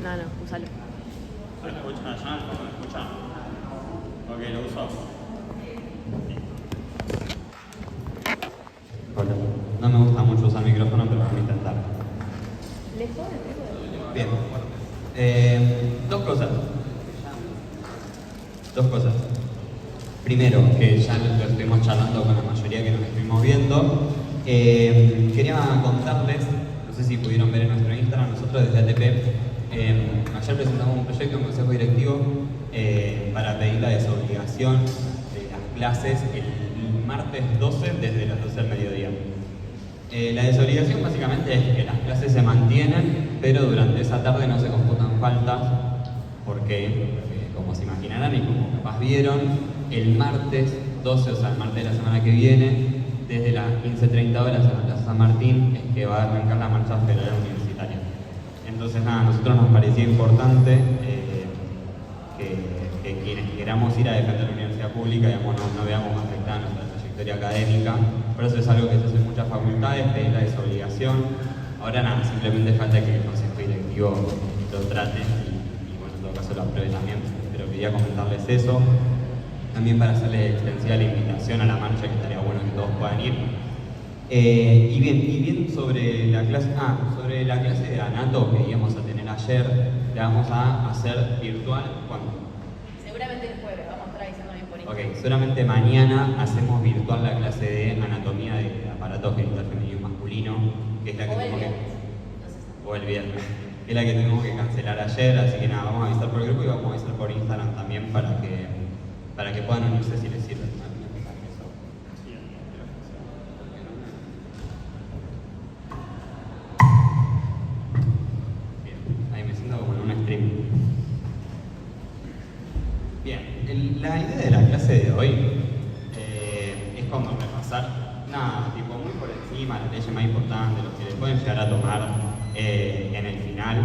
No, usalo. ¿Se escucha allá? ¿Cómo me escuchan? Ok, lo uso. Hola. No me gusta mucho usar micrófono, pero vamos a intentar. ¿Lejos? Bien. Dos cosas. Primero, que ya lo estuvimos charlando con la mayoría que nos estuvimos viendo. Quería contarles, no sé si pudieron ver en nuestro Instagram, nosotros desde ATP ayer presentamos un proyecto en Consejo Directivo para pedir la desobligación de las clases el martes 12 desde las 12 del mediodía. La desobligación básicamente es que las clases se mantienen, pero durante esa tarde no se computan faltas, porque, como se imaginarán y como capaz vieron, el martes 12, o sea, el martes de la semana que viene, desde las 15:30 horas en la Plaza San Martín, es que va a arrancar la marcha federal universitaria. Entonces, nada, a nosotros nos parecía importante que quienes queramos ir a defender la universidad pública, digamos, no veamos afectada nuestra trayectoria académica. Por eso es algo que se hace en muchas facultades, pedir la desobligación. Ahora nada, simplemente falta que el consejo directivo lo trate y bueno, en todo caso lo apruebe también. Pero quería comentarles eso. También para hacerles extensiva la invitación a la marcha, que estaría bueno que todos puedan ir. Y bien sobre la clase de anato que íbamos a tener ayer, la vamos a hacer virtual. ¿Cuándo? Seguramente el jueves, vamos a estar avisando bien por Ok, seguramente mañana hacemos virtual la clase de anatomía de aparatos genital femenino y masculino, que es la que tuvimos que... O el viernes. Que es la que tuvimos que cancelar ayer, así que nada, vamos a avisar por el grupo y vamos a avisar por Instagram también para que puedan unirse si les sirve. Bien, ahí me siento como en un stream. Bien, la idea de la clase de hoy es como repasar, nada, tipo muy por encima, las leyes más importantes, los que les pueden llegar a tomar en el final.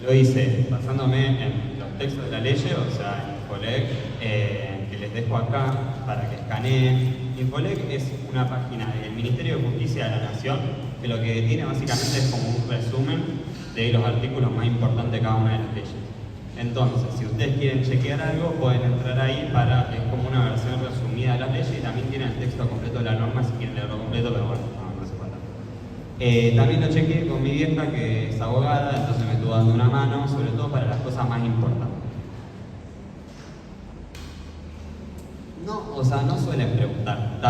Lo hice basándome en los textos de la ley, o sea, en Infolec, que les dejo acá para que escaneen. Infolec es una página del Ministerio de Justicia de la Nación que lo que tiene básicamente es como un resumen de los artículos más importantes de cada una de las leyes. Entonces, si ustedes quieren chequear algo, pueden entrar ahí es como una versión resumida de las leyes y también tienen el texto completo de la norma si quieren leerlo completo, pero bueno, no hace falta. También lo chequeé con mi vieja que es abogada, entonces me estuvo dando una mano, sobre todo para las cosas más importantes. No suelen preguntar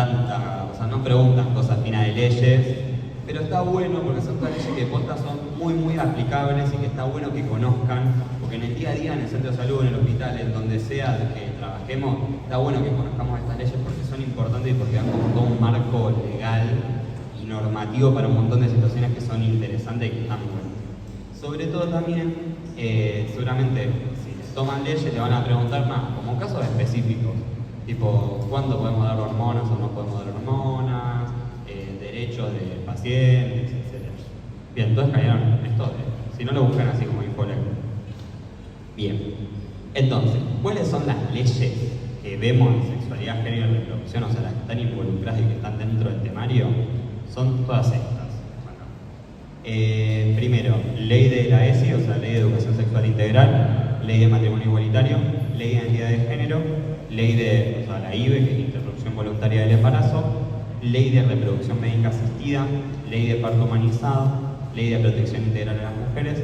no preguntan cosas finas de leyes, pero está bueno porque son todas leyes que postas son muy aplicables y que está bueno que conozcan, porque en el día a día, en el centro de salud, en el hospital, en donde sea que trabajemos, está bueno que conozcamos estas leyes porque son importantes y porque dan como todo un marco legal y normativo para un montón de situaciones que son interesantes y que están buenas. Sobre todo también, seguramente, si les toman leyes, le van a preguntar más, como casos específicos, tipo, ¿cuándo podemos dar hormonas o no podemos dar hormonas? Derechos de pacientes, etc. Bien, todos cayeron en esto, si no lo buscan así como Infolec. Bien, entonces, ¿cuáles son las leyes que vemos en sexualidad, género y reproducción, o sea, las que están involucradas y que están dentro del temario? Son todas estas. Primero, ley de la ESI, o sea, ley de educación sexual integral, ley de matrimonio igualitario, ley de identidad de género, ley de, la IVE, que es interrupción voluntaria del embarazo, ley de reproducción médica asistida, ley de parto humanizado, ley de protección integral de las mujeres,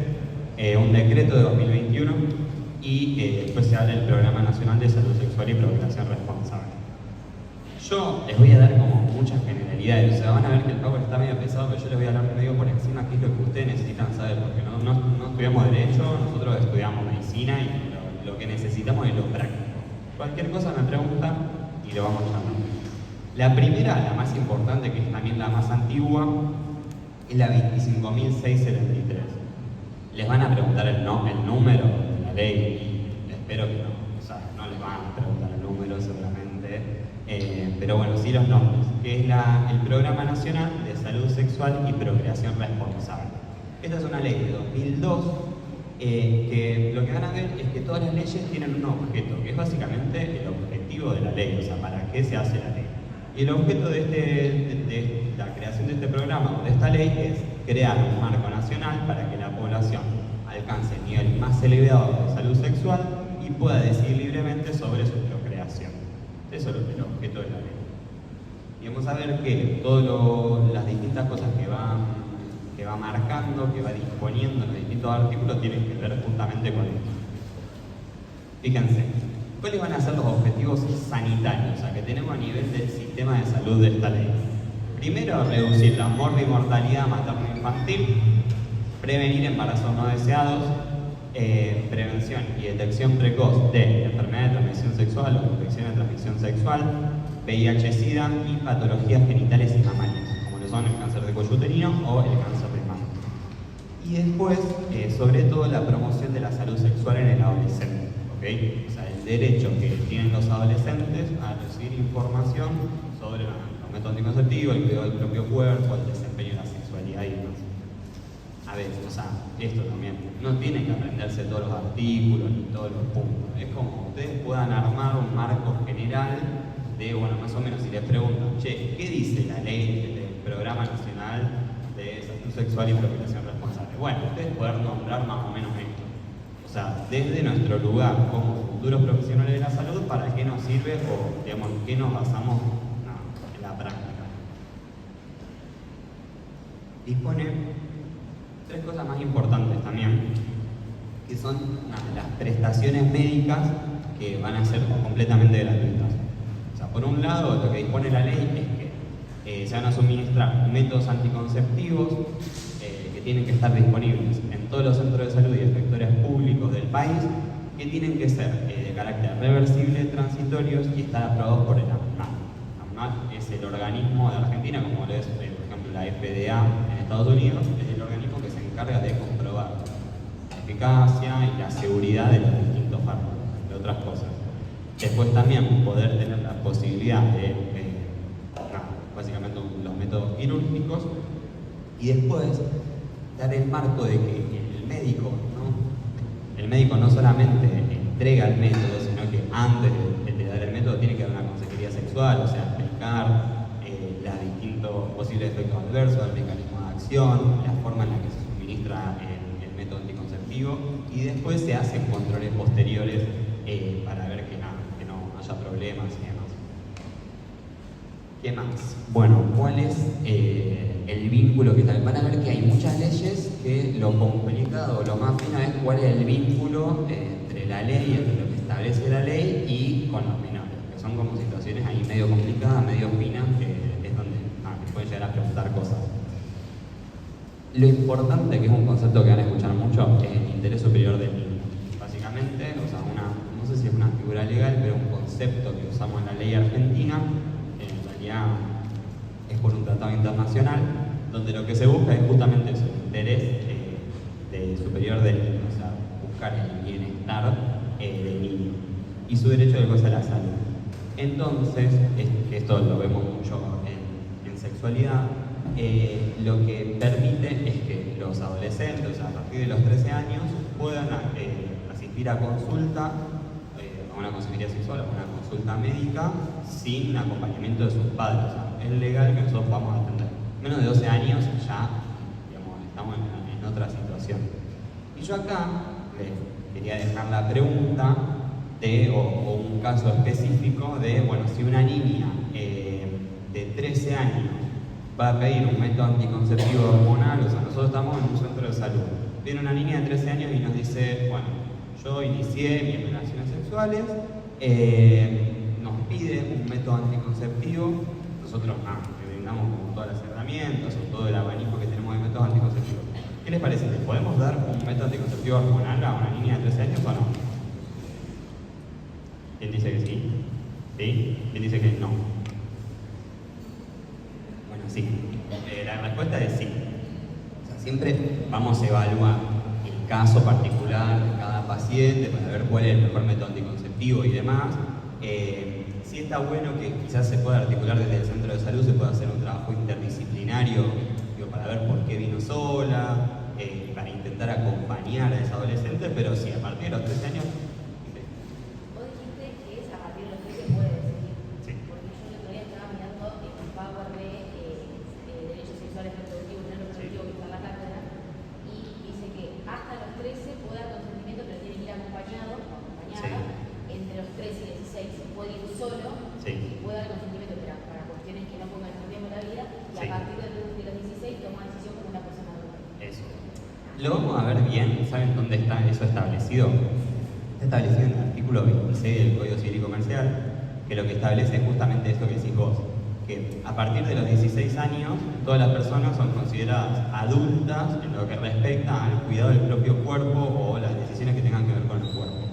un decreto de 2021 y después se habla del Programa Nacional de Salud Sexual y Procreación Responsable. Yo les voy a dar como muchas generalidades, o sea, van a ver que el PowerPoint está medio pesado, pero yo les voy a hablar medio por encima qué es lo que ustedes necesitan saber, porque no estudiamos Derecho, nosotros estudiamos Medicina y lo que necesitamos es lo práctico. Cualquier cosa me preguntan y lo vamos llamando. La primera, la más importante, que es también la más antigua, es la 25.673. Les van a preguntar el número de la ley, y espero que no les van a preguntar el número seguramente, pero bueno, sí los nombres, que es el Programa Nacional de Salud Sexual y Procreación Responsable. Esta es una ley de 2002, que lo que van a ver es que todas las leyes tienen un objeto, que es básicamente el objetivo de la ley, o sea, para qué se hace la ley. Y el objeto de la creación de este programa o de esta ley es crear un marco nacional para que la población, al alcance el nivel más elevado de salud sexual y pueda decidir libremente sobre su procreación. Eso es el objeto de la ley. Y vamos a ver que todas las distintas cosas que va marcando, que va disponiendo en los distintos artículos, tienen que ver justamente con esto. Fíjense, ¿cuáles van a ser los objetivos sanitarios que tenemos a nivel del sistema de salud de esta ley? Primero, reducir la morbimortalidad materno-infantil, prevenir embarazos no deseados, prevención y detección precoz de enfermedades de transmisión sexual o infecciones de transmisión sexual, VIH-Sida y patologías genitales y mamarias, como lo son el cáncer de cuello uterino o el cáncer de mama. Y después, sobre todo, la promoción de la salud sexual en el adolescente, ¿okay? O sea, el derecho que tienen los adolescentes a recibir información sobre los métodos anticonceptivos, el cuidado del propio cuerpo, el desempeño de la sexualidad y demás. A ver, o sea, esto también, no tienen que aprenderse todos los artículos ni todos los puntos. Es como ustedes puedan armar un marco general de, bueno, más o menos si les preguntan, che, ¿qué dice la ley del Programa Nacional de Salud Sexual y Procreación Responsable? Bueno, ustedes pueden nombrar más o menos esto. O sea, desde nuestro lugar como futuros profesionales de la salud, ¿para qué nos sirve o, digamos, en qué nos basamos en la práctica? Dispone tres cosas más importantes también, que son las prestaciones médicas que van a ser completamente gratuitas. O sea, por un lado, lo que dispone la ley es que se van a suministrar métodos anticonceptivos que tienen que estar disponibles en todos los centros de salud y efectores públicos del país, que tienen que ser de carácter reversible, transitorios y estar aprobados por el AMNAC. AMNAC es el organismo de Argentina, como lo es, por ejemplo, la FDA en Estados Unidos, es el organismo que se encarga de comprobar la eficacia y la seguridad de los distintos fármacos, entre otras cosas. Después también poder tener la posibilidad de, básicamente los métodos quirúrgicos, y después dar el marco de que el médico no solamente entrega el método, sino que antes de dar el método tiene que haber una consejería sexual, o sea, explicar los distintos posibles efectos adversos, el mecanismo de acción, la forma en la que se suministra el método anticonceptivo, y después se hacen controles posteriores para ver que no haya problemas y demás. ¿Qué más? Bueno, ¿cuál es el vínculo que tal? Van a ver que hay muchas leyes que lo complicado, lo más fino es cuál es el vínculo entre la ley, entre lo que establece la ley y con los menores, que son como situaciones ahí medio complicadas, medio finas, que es donde te pueden llegar a preguntar cosas. Lo importante, que es un concepto que van a escuchar mucho, es el interés superior del niño. Básicamente, o sea, no sé si es una figura legal, pero un concepto que usamos en la ley argentina, en realidad es por un tratado internacional, donde lo que se busca es justamente eso, el interés superior del niño, o sea, buscar el bienestar del niño y su derecho de goce a la salud. Entonces, esto lo vemos mucho en sexualidad, lo que permite es que los adolescentes, o sea, a partir de los 13 años, puedan asistir a consulta, a una consejería sexual, a una consulta médica, sin acompañamiento de sus padres. O sea, es legal que nosotros vamos a atender. Menos de 12 años ya, digamos, estamos en otra situación. Y yo acá les quería dejar la pregunta o un caso específico de, bueno, si una niña de 13 años va a pedir un método anticonceptivo hormonal, o sea, nosotros estamos en un centro de salud. Viene una niña de 13 años y nos dice, bueno, yo inicié mis relaciones sexuales, nos pide un método anticonceptivo, nosotros le brindamos como todas las herramientas o todo el abanico que tenemos de métodos anticonceptivos. ¿Qué les parece? ¿Le podemos dar un método anticonceptivo hormonal a una niña de 13 años o no? ¿Quién dice que sí? ¿Sí? ¿Quién dice que no? Bueno, sí. La respuesta es sí. O sea, siempre vamos a evaluar el caso particular de cada paciente para ver cuál es el mejor método anticonceptivo y demás. Sí está bueno que quizás se pueda articular desde el centro de salud, se pueda hacer un trabajo interdisciplinario, para ver por qué vino sola, para intentar acompañar a esa adolescente, pero sí, a partir de los 13 años. Vos dijiste que es a partir de los 13 puede decidir. Sí. Porque yo el otro día estaba mirando el Power de derechos sexuales reproductivos y no reproductivos que está en la cátedra, y dice que hasta los 13 lo vamos a ver bien. ¿Saben dónde está eso establecido? Está establecido en el artículo 26 del Código Civil y Comercial, que lo que establece es justamente esto que decís vos, que a partir de los 16 años todas las personas son consideradas adultas en lo que respecta al cuidado del propio cuerpo o las decisiones que tengan que ver con el cuerpo,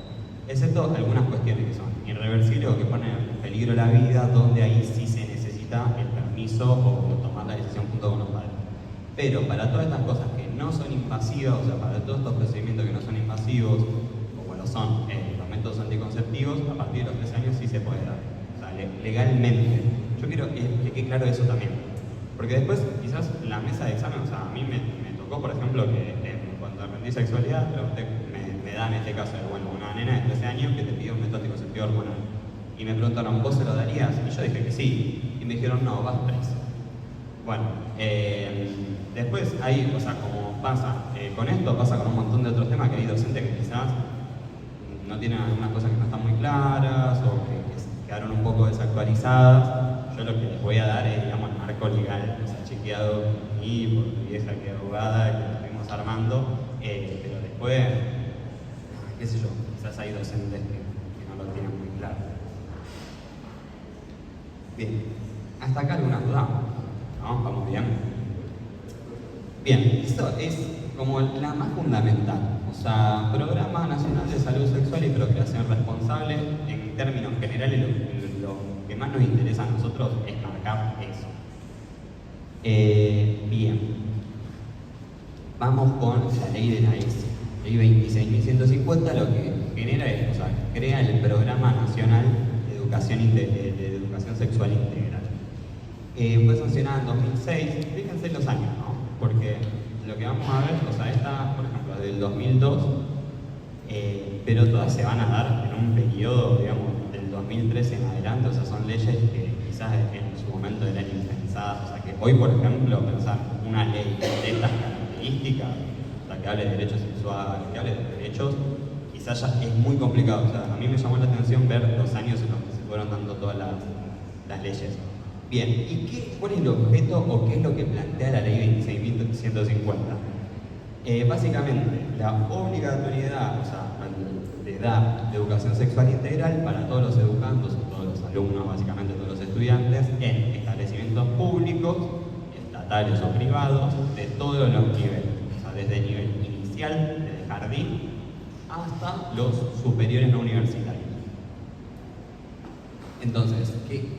excepto algunas cuestiones que son irreversibles o que ponen en peligro la vida, donde ahí sí se necesita el permiso o tomar la decisión junto con los padres. Pero para todas estas cosas que no son invasivas, o sea, para todos estos procedimientos que no son invasivos, como lo son los métodos anticonceptivos, a partir de los 13 años sí se puede dar, o sea, legalmente. Yo quiero que quede claro eso también, porque después quizás la mesa de examen, o sea, a mí me tocó, por ejemplo, que cuando aprendí sexualidad, me dan este caso de, bueno, una nena de 13 años que te pide un método anticonceptivo hormonal. Y me preguntaron, ¿vos se lo darías? Y yo dije que sí. Y me dijeron, no, vas preso. Bueno, después ahí, o sea, como pasa con esto, pasa con un montón de otros temas que hay docentes que quizás no tienen algunas cosas que no están muy claras o que quedaron un poco desactualizadas. Yo lo que les voy a dar es, digamos, el marco legal, o sea, chequeado por mí, por mi vieja que es abogada, que lo estuvimos armando, pero después, qué sé yo, quizás hay docentes que no lo tienen muy claro. Bien, hasta acá alguna duda, ¿no? ¿Vamos bien? Bien, eso es como la más fundamental, o sea, Programa Nacional de Salud Sexual y Procreación Responsable, en términos generales, lo que más nos interesa a nosotros es marcar eso. Bien, vamos con la ley de la ESI. Ley 26.150 lo que genera es, o sea, crea el Programa Nacional de Educación Sexual Integral. Fue sancionada en 2006, fíjense los años, ¿no? Porque lo que vamos a ver, o sea, esta, por ejemplo, del 2002, pero todas se van a dar en un periodo, digamos, del 2013 en adelante, o sea, son leyes que quizás en su momento eran impensadas, o sea, que hoy, por ejemplo, pensar una ley de estas características, o sea, que hable de derechos sexuales, que hable de derechos, quizás ya es muy complicado, o sea, a mí me llamó la atención ver los años en los que se fueron dando todas las leyes. Bien, ¿y cuál es el objeto o qué es lo que plantea la ley 26.150? Básicamente, la obligatoriedad, o sea, de dar educación sexual integral para todos los educandos, o todos los alumnos, básicamente todos los estudiantes, en establecimientos públicos, estatales o privados, de todos los niveles, o sea, desde el nivel inicial, desde el jardín, hasta los superiores no universitarios. Entonces,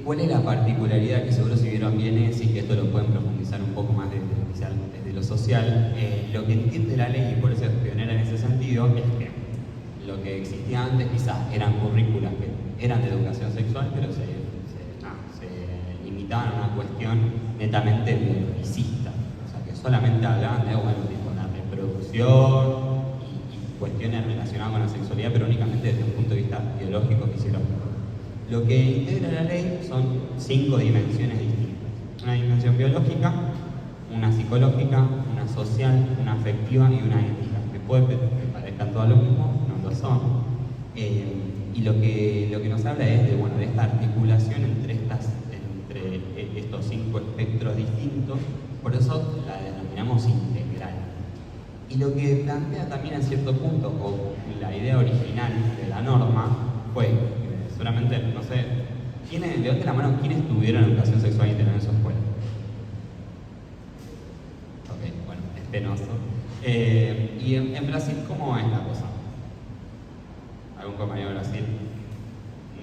¿cuál es la particularidad que seguro si vieron bien es y que esto lo pueden profundizar un poco más desde lo social? Lo que entiende la ley, y por eso es pionera en ese sentido, es que lo que existía antes quizás eran currículas que eran de educación sexual, pero se limitaban a una cuestión netamente biologicista. O sea, que solamente hablaban de, bueno, tipo, la reproducción y cuestiones relacionadas con la sexualidad, pero únicamente desde un punto de vista biológico fisiológico. Lo que integra la ley son 5 dimensiones distintas. Una dimensión biológica, una psicológica, una social, una afectiva y una ética. Que puede que parezcan todas lo mismo, no lo son. Y lo que nos habla es de, bueno, de esta articulación entre estos 5 espectros distintos, por eso la denominamos integral. Y lo que plantea también a cierto punto, o la idea original de la norma, fue seguramente, no sé, levante la mano, ¿quiénes tuvieron educación sexual integral en su escuela? Ok, bueno, es penoso. Y en Brasil, ¿cómo es la cosa? ¿Algún compañero de Brasil?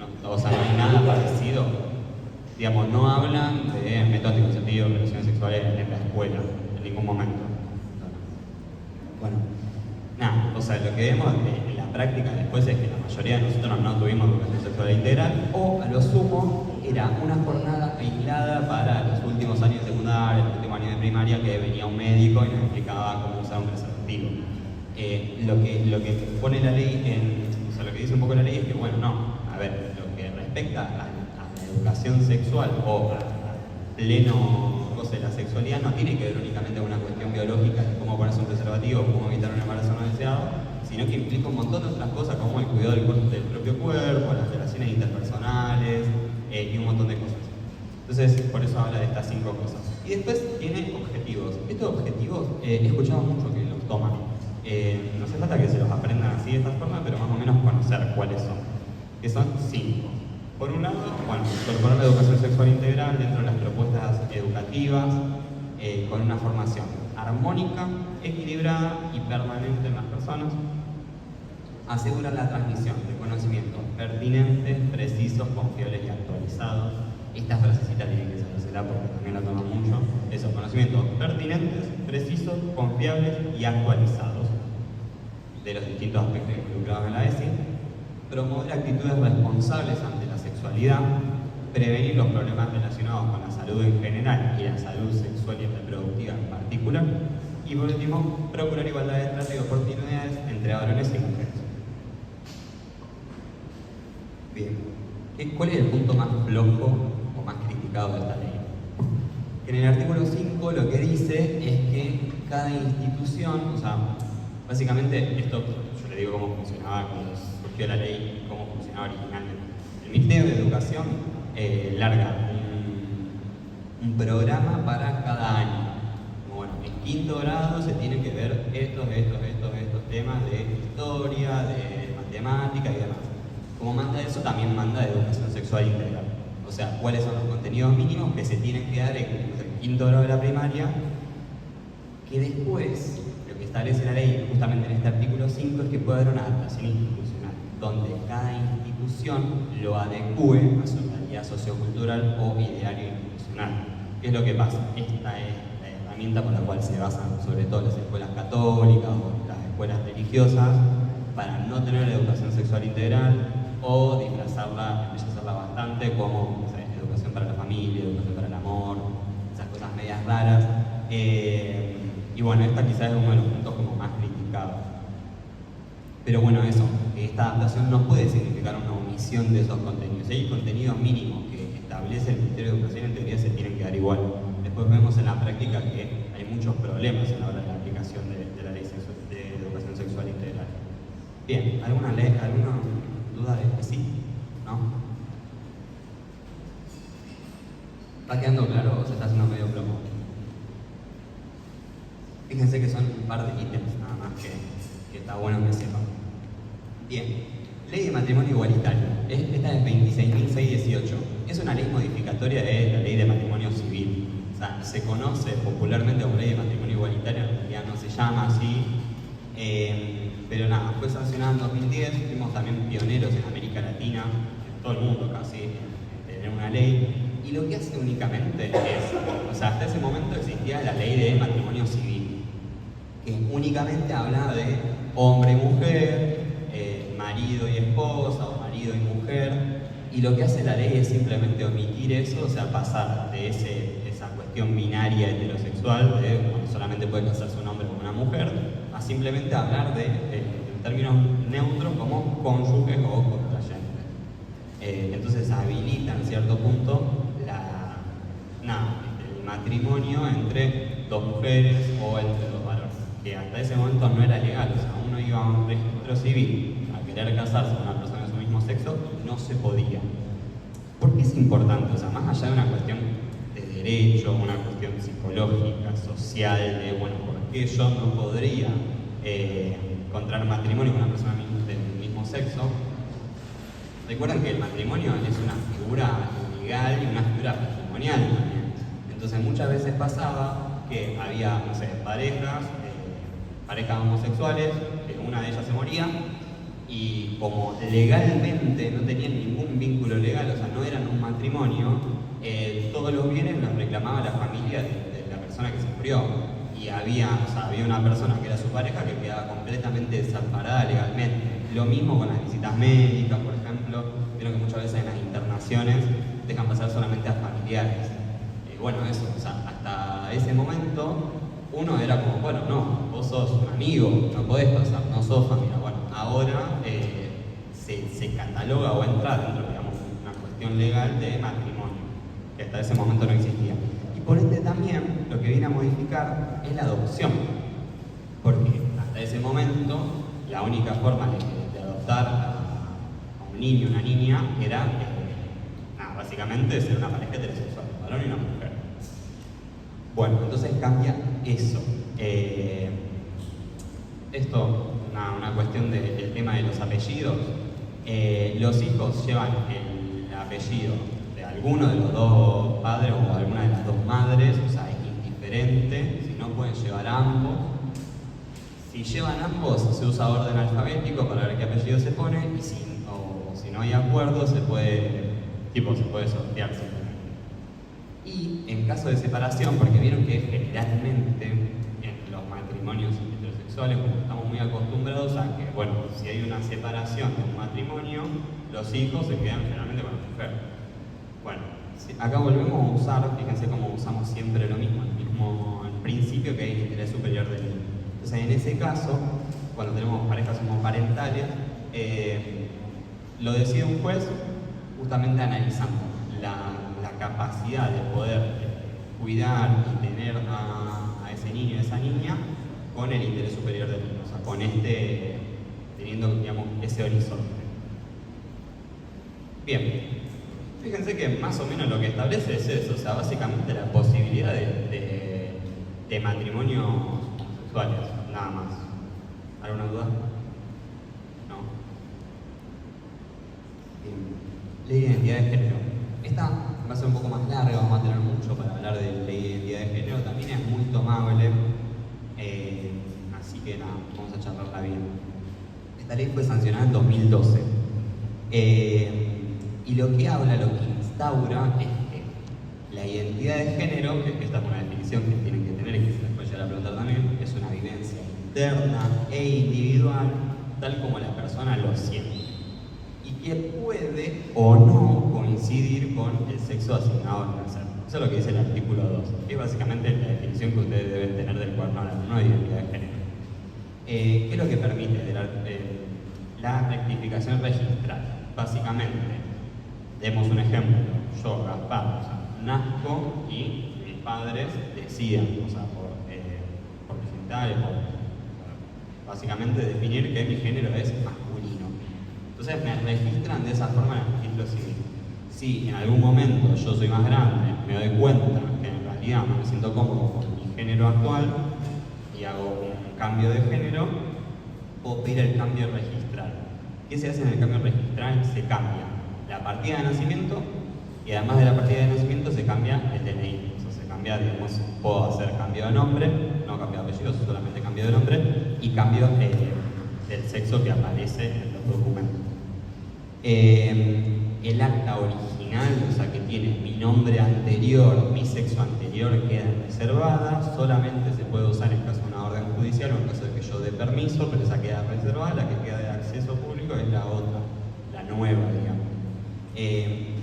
No, o sea, no hay nada parecido. Digamos, no hablan de métodos anticonceptivos, relaciones sexuales en la escuela, en ningún momento. Bueno, nada, o sea, lo que vemos en la práctica después es que la mayoría de nosotros no tuvimos educación sexual integral, o a lo sumo era una jornada aislada para los últimos años de secundaria, el último año de primaria, que venía un médico y nos explicaba cómo usar un preservativo. Lo que pone la ley, o sea, lo que dice un poco la ley es que, bueno, no, a ver, lo que respecta a la educación sexual o a pleno goce de la sexualidad no tiene que ver únicamente con una cuestión biológica de cómo ponerse un preservativo, cómo evitar un embarazo no deseado, sino que implica un montón de otras cosas como el cuidado del propio cuerpo, las relaciones interpersonales y un montón de cosas. Entonces, por eso habla de estas 5 cosas. Y después tiene objetivos. Estos objetivos he escuchado mucho que los toman. No hace falta que se los aprendan así de esta forma, pero más o menos conocer cuáles son, que son 5. Por un lado, bueno, incorporar la educación sexual integral dentro de las propuestas educativas, con una formación armónica, equilibrada y permanente en las personas. Asegurar la transmisión de conocimientos pertinentes, precisos, confiables y actualizados. Esta frasecita tiene que sabérsela porque también la toman mucho. Esos conocimientos pertinentes, precisos, confiables y actualizados de los distintos aspectos involucrados en la ESI. Promover actitudes responsables ante la sexualidad. Prevenir los problemas relacionados con la salud en general y la salud sexual y reproductiva en particular. Y por último, procurar igualdad de trato y oportunidades entre varones y mujeres. Bien, ¿cuál es el punto más flojo o más criticado de esta ley? En el artículo 5 lo que dice es que cada institución, o sea, básicamente esto yo le digo cómo funcionaba cuando surgió la ley, cómo funcionaba originalmente. El Ministerio de Educación larga un programa para cada año. Bueno, en quinto grado se tiene que ver estos temas de historia, de matemática y demás. Como manda eso, también manda educación sexual integral. O sea, cuáles son los contenidos mínimos que se tienen que dar en el quinto grado de la primaria, que después, lo que establece la ley justamente en este artículo 5 es que puede haber una adaptación institucional, donde cada institución lo adecue a su realidad sociocultural o ideario institucional. ¿Qué es lo que pasa? Esta es la herramienta por la cual se basan sobre todo las escuelas católicas o las escuelas religiosas para no tener educación sexual integral o disfrazarla, embellecerla bastante como, no sé, educación para la familia, educación para el amor, esas cosas medias raras. Y bueno, esta quizás es uno de los puntos como más criticados. Pero bueno, eso, que esta adaptación no puede significar una omisión de esos contenidos. Si hay contenidos mínimos que establece el Ministerio de Educación, en teoría se tienen que dar igual. Después vemos en la práctica que hay muchos problemas a la hora de la aplicación de la ley de educación sexual integral. Bien, ¿alguna duda de que sí? ¿No? ¿Está quedando claro o se está haciendo medio plomo? Fíjense que son un par de ítems nada más que está bueno que sepan. Bien, ley de matrimonio igualitario. Esta es 26.618. Es una ley modificatoria de la ley de matrimonio civil. O sea, se conoce popularmente como ley de matrimonio igualitario, en realidad no se llama así. Pero nada, fue sancionada en 2010, fuimos también pioneros en América Latina, en todo el mundo casi, en tener una ley. Y lo que hace únicamente es, o sea, hasta ese momento existía la ley de matrimonio civil, que únicamente habla de hombre y mujer, marido y esposa, o marido y mujer, y lo que hace la ley es simplemente omitir eso, o sea, pasar de esa cuestión binaria heterosexual, de bueno, solamente puede casarse un hombre con una mujer, a simplemente hablar de términos neutros como cónyuges o contrayentes. Entonces habilita en cierto punto el matrimonio entre dos mujeres o entre dos varones, que hasta ese momento no era legal, o sea, uno iba a un registro civil a querer casarse con una persona de su mismo sexo y no se podía. ¿Por qué es importante? O sea, más allá de una cuestión de derecho, una cuestión psicológica, social, de bueno, ¿por qué yo no podría contraer matrimonio con una persona del mismo sexo? Recuerden que el matrimonio es una figura legal y una figura patrimonial también. Entonces muchas veces pasaba que había, no sé, parejas homosexuales, que una de ellas se moría y como legalmente no tenían ningún vínculo legal, o sea, no eran un matrimonio, todos los bienes los reclamaba la familia de la persona que se murió. Y había una persona que era su pareja que quedaba completamente desamparada legalmente. Lo mismo con las visitas médicas, por ejemplo. Vieron que muchas veces en las internaciones dejan pasar solamente a familiares. Bueno, eso, o sea, hasta ese momento uno era como, bueno, no, vos sos un amigo, no podés pasar, no sos familia. Bueno, ahora se cataloga o entra dentro, digamos, una cuestión legal de matrimonio, que hasta ese momento no existía. Y por ende también lo que viene a modificar es la adopción, porque hasta ese momento la única forma de adoptar a un niño o una niña era básicamente ser una pareja heterosexual, un varón y una mujer. Bueno, entonces cambia eso. Esto, una cuestión del tema de los apellidos. Los hijos llevan el apellido de alguno de los dos padres o alguna de las dos madres, o sea, es indiferente, si no pueden llevar ambos. Si llevan ambos, se usa orden alfabético para ver qué apellido se pone, y si no hay acuerdo, se puede sortear simplemente. Y en caso de separación, porque vieron que generalmente en los matrimonios heterosexuales, como estamos muy acostumbrados a que, bueno, si hay una separación de un matrimonio, los hijos se quedan generalmente con la mujer. Bueno, acá volvemos a usar, fíjense cómo usamos siempre lo mismo, el mismo principio, que hay el interés superior del niño. Entonces, en ese caso, cuando tenemos parejas homoparentales, lo decide un juez justamente analizando la capacidad de poder cuidar y tener a ese niño y a esa niña con el interés superior del niño, o sea, teniendo, digamos, ese horizonte. Bien, fíjense que más o menos lo que establece es eso, o sea, básicamente la posibilidad de matrimonios homosexuales, nada más. ¿Alguna duda? No. Bien. Ley de identidad de género. Esta va a ser un poco más larga, vamos a tener mucho para hablar de ley de identidad de género, también es muy tomable, así que nada, vamos a charlarla bien. Esta ley fue sancionada en 2012, y lo que instaura es que la identidad de género, que esta es una definición que tienen que tener y que se les puede llegar a preguntar también, es una vivencia interna e individual, tal como la persona lo siente, y que puede o no coincidir con el sexo asignado al nacer. Eso es lo que dice el artículo 2, que es básicamente la definición que ustedes deben tener del cuaderno de identidad de género. ¿Qué es lo que permite? La rectificación registral. Básicamente, demos un ejemplo, yo, Gaspar, o sea, nazco y mis padres deciden, o sea, por digitales, básicamente definir que mi género es masculino. Entonces me registran de esa forma en el registro civil. Si en algún momento yo soy más grande, me doy cuenta que en realidad no me siento cómodo con mi género actual y hago un cambio de género, puedo pedir el cambio registral. ¿Qué se hace en el cambio registral? Se cambia la partida de nacimiento y además de la partida de nacimiento se cambia el DNI. O sea, se cambia, digamos, puedo hacer cambio de nombre, no cambio de apellido, solamente cambio de nombre y cambio del sexo que aparece en los documentos. El acta original, o sea, que tiene mi nombre anterior, mi sexo anterior, queda reservada, solamente se puede usar en caso de una orden judicial o en caso de que yo dé permiso, pero esa queda reservada, la que queda de acceso público es la otra, la nueva, digamos.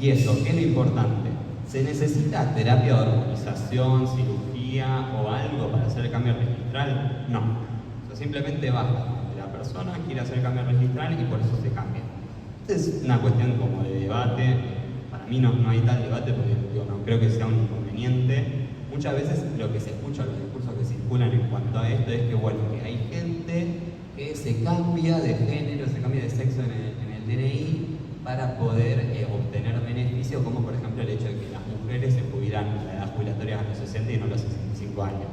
Y eso, ¿qué es lo importante? ¿Se necesita terapia de hormonización, cirugía o algo para hacer el cambio registral? No. O sea, simplemente basta. La persona quiere hacer el cambio registral y por eso se cambia. Es una cuestión como de debate. Para mí no hay tal debate porque no creo que sea un inconveniente. Muchas veces lo que se escucha, los discursos que circulan en cuanto a esto es que, bueno, que hay gente que se cambia de género, se cambia de sexo en el DNI para poder obtener beneficios, como por ejemplo el hecho de que las mujeres se jubilan a la edad jubilatoria a los 60 y no a los 65 años.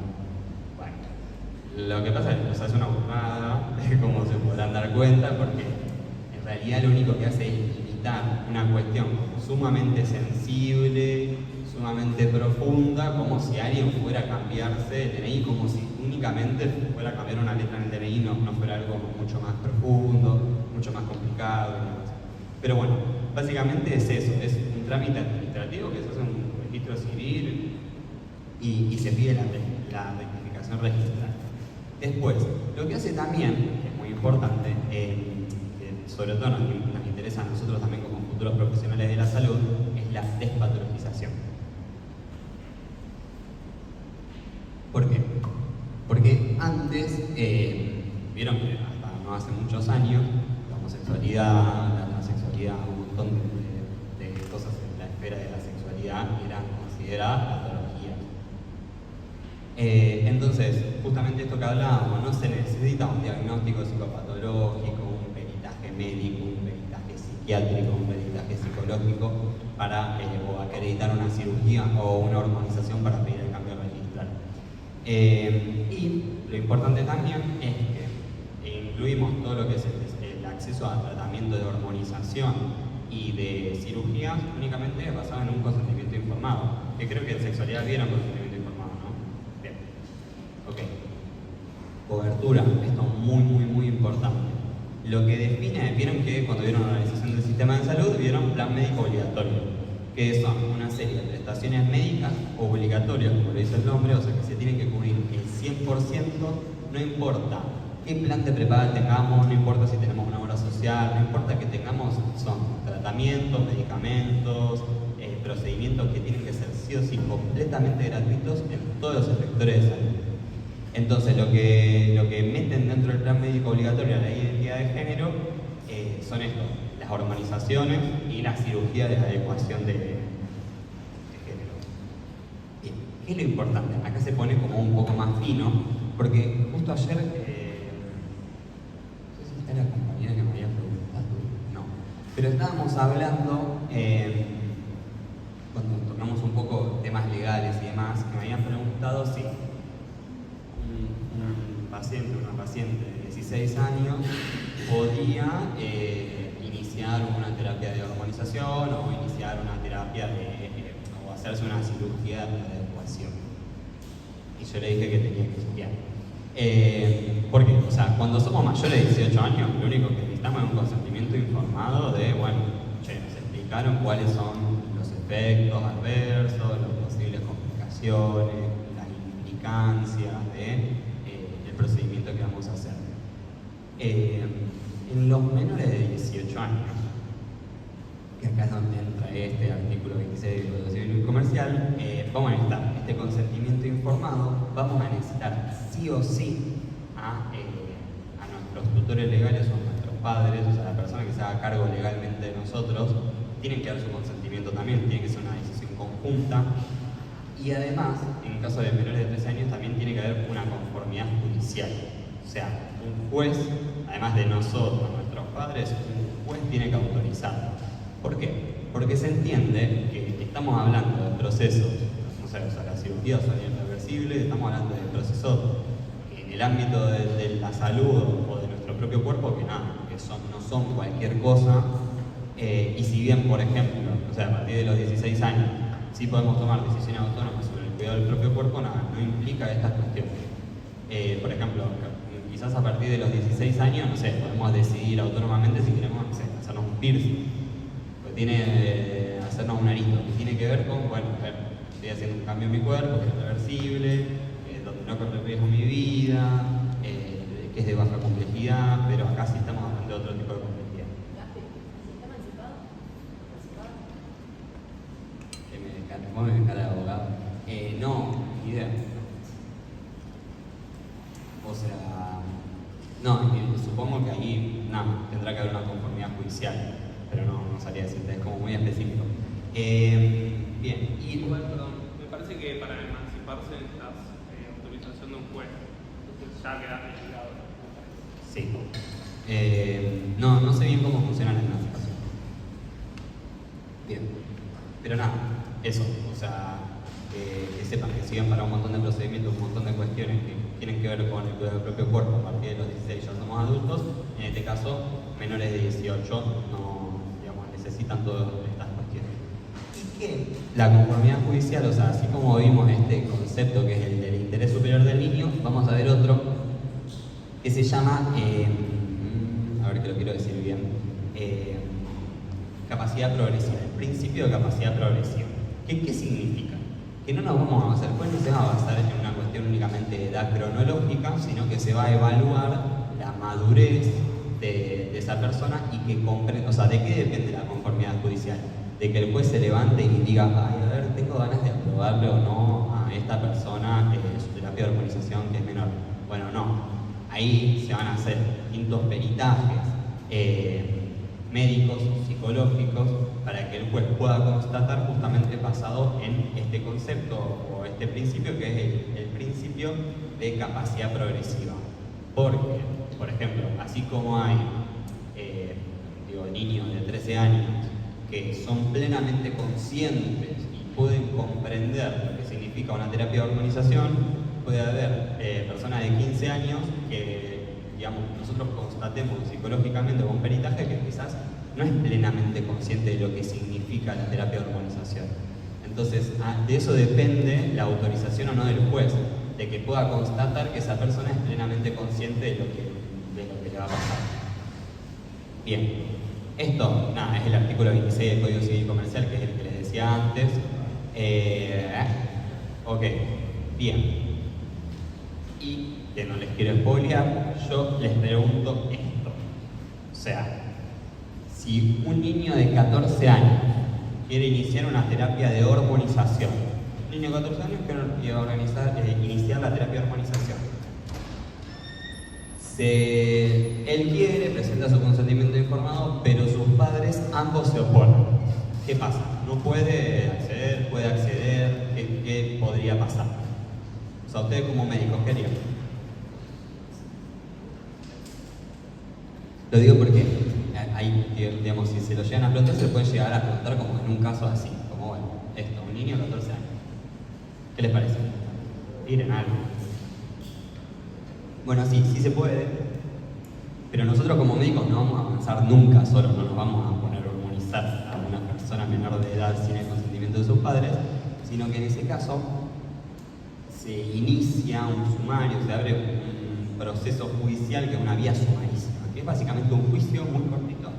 Bueno, lo que pasa es que nos hace una burrada, como se podrán dar cuenta, porque en realidad lo único que hace es limitar una cuestión sumamente sensible, sumamente profunda, como si alguien fuera a cambiarse el DNI, como si únicamente fuera a cambiar una letra en el DNI, no fuera algo mucho más profundo, mucho más complicado y demás. Pero bueno, básicamente es eso, es un trámite administrativo que se hace en un registro civil y se pide la rectificación registral. Después, lo que hace también, que es muy importante, que sobre todo nos interesa a nosotros también como futuros profesionales de la salud, es la despatologización. ¿Por qué? Porque antes, vieron que hasta no hace muchos años, la homosexualidad, la sexualidad, un montón de cosas en la esfera de la sexualidad eran consideradas patologías. Entonces, justamente esto que hablábamos, no se necesita un diagnóstico psicopatológico, un peritaje médico, un peritaje psiquiátrico, un peritaje psicológico para o acreditar una cirugía o una hormonización para pedir el cambio registral. Y lo importante también es que incluimos todo lo que es el acceso a tratamiento de hormonización y de cirugías, únicamente basado en un consentimiento informado, que creo que en sexualidad vieron consentimiento informado, ¿no? Bien. Ok. Cobertura, esto muy importante. Lo que define, vieron que cuando vieron la organización del sistema de salud, vieron plan médico obligatorio, que son una serie de prestaciones médicas obligatorias, como le dice el nombre, o sea que se tienen que cubrir el 100%, no importa qué plan de prepaga tengamos, no importa si tenemos una obra social, no importa que tengamos, son tratamientos, medicamentos, procedimientos que tienen que ser sí o sí completamente gratuitos en todos los sectores de salud. Entonces, lo que meten dentro del plan médico obligatorio a la identidad de género son estos, las hormonizaciones y la cirugía de adecuación de género. Bien, ¿qué es lo importante? Acá se pone como un poco más fino, porque justo ayer, no sé si está la compañera que me había preguntado, no, pero estábamos hablando, cuando tocamos un poco temas legales y demás, que me habían preguntado si una paciente de 16 años podía iniciar una terapia de hormonización o iniciar una terapia o hacerse una cirugía de adecuación. Y yo le dije que tenía que estudiar. ¿Por qué? O sea, cuando somos mayores de 18 años, lo único que necesitamos es un consentimiento informado de, bueno, nos explicaron cuáles son los efectos adversos, las posibles complicaciones, las implicancias del procedimiento que vamos a hacer. En los menores de 18 años, que acá es donde entra este artículo 26 de Código Civil y Comercial, vamos a necesitar este consentimiento informado, vamos a necesitar sí o sí a nuestros tutores legales o a nuestros padres, o sea, la persona que se haga cargo legalmente de nosotros, tienen que dar su consentimiento también, tiene que ser una decisión conjunta. Y además, en el caso de menores de 13 años, también tiene que haber una conformidad judicial. O sea, un juez, además de nosotros, nuestros padres, un juez tiene que autorizarlo. ¿Por qué? Porque se entiende que estamos hablando de procesos, no sé, o sea, las cirugías son irreversibles, estamos hablando de procesos en el ámbito de la salud o de nuestro propio cuerpo, que nada, que no son cualquier cosa. Y si bien, por ejemplo, o sea, a partir de los 16 años, sí podemos tomar decisiones autónomas sobre el cuidado del propio cuerpo, nada, no implica estas cuestiones. Por ejemplo, quizás a partir de los 16 años, no sé, podemos decidir autónomamente si queremos, no sé, hacernos un piercing, hacernos un arito, que tiene que ver con, bueno, a ver, estoy haciendo un cambio en mi cuerpo, que es reversible, donde no corre riesgo mi vida, que es de baja complejidad, pero acá sí estamos hablando de otro tipo de complejidad. ¿Vos me ves cara de abogado? No, ni idea. O sea, no, supongo que ahí, tendrá que haber una conformidad judicial, pero no sabría decirte, es como muy específico. Bien, y... Igual, perdón, me parece que para emanciparse necesitas autorización de un juez, entonces ya queda ligado. Sí. No sé bien cómo funciona la emancipación. Bien, pero nada, eso, o sea, que sepan que siguen para un montón de procedimientos, un montón de cuestiones que tienen que ver con el cuidado del propio cuerpo. A partir de los 16 ya somos adultos, en este caso menores de 18 no, digamos, necesitan todas estas cuestiones. Y que la conformidad judicial, o sea, así como vimos este concepto que es el del interés superior del niño, vamos a ver otro que se llama, a ver que lo quiero decir bien, capacidad progresiva, el principio de capacidad progresiva. ¿Qué significa? Que no nos vamos a hacer, pues no se va a basar en una cuestión únicamente de edad cronológica, sino que se va a evaluar la madurez de esa persona y que comprenda, o sea, ¿de qué depende la conformidad judicial? De que el juez se levante y diga, ay, a ver, tengo ganas de aprobarle o no a esta persona su terapia de hormonización que es menor. Bueno, no. Ahí se van a hacer distintos peritajes médicos, psicológicos, para que el juez pueda constatar justamente basado en este concepto o este principio que es el principio de capacidad progresiva. Porque, por ejemplo, así como hay niños de 13 años que son plenamente conscientes y pueden comprender lo que significa una terapia de hormonización, puede haber personas de 15 años que digamos, nosotros constatemos psicológicamente con un peritaje que quizás no es plenamente consciente de lo que significa la terapia de hormonización. Entonces, de eso depende la autorización o no del juez, de que pueda constatar que esa persona es plenamente consciente de lo que le va a pasar. Bien, esto, nada, es el artículo 26 del Código Civil Comercial, que es el que les decía antes. Ok, bien. Y que no les quiero spoilear, yo les pregunto esto. O sea, si un niño de 14 años quiere iniciar una terapia de hormonización, un niño de 14 años quiere iniciar la terapia de hormonización. Él quiere, presenta su consentimiento informado, pero sus padres ambos se oponen. ¿Qué pasa? ¿No puede acceder? ¿Puede acceder? ¿Qué podría pasar? O sea, ustedes como médicos, ¿qué harían? Lo digo porque hay, digamos, si se lo llegan a preguntar, se lo pueden llegar a preguntar como en un caso así, como bueno, esto, un niño de 14 años. ¿Qué les parece? Tiren algo. Bueno, sí se puede, pero nosotros como médicos no vamos a avanzar nunca solos, no nos vamos a poner a hormonizar a una persona menor de edad sin el consentimiento de sus padres, sino que en ese caso se inicia un sumario, se abre un proceso judicial que es una vía sumarísima, que es básicamente un juicio muy cortito,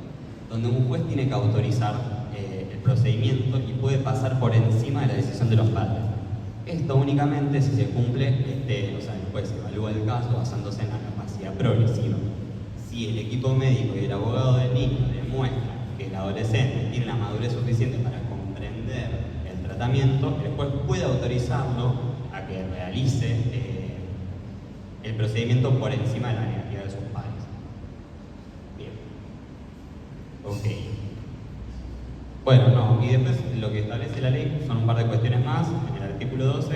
donde un juez tiene que autorizar el procedimiento y puede pasar por encima de la decisión de los padres. Esto únicamente si se cumple, o sea, el juez evalúa el caso basándose en la capacidad progresiva. Si el equipo médico y el abogado del niño demuestran que el adolescente tiene la madurez suficiente para comprender el tratamiento, el juez puede autorizarlo a que realice el procedimiento por encima de la negativa de sus padres. Bien. Ok. Bueno, no, y después lo que establece la ley son un par de cuestiones más. En el artículo 12,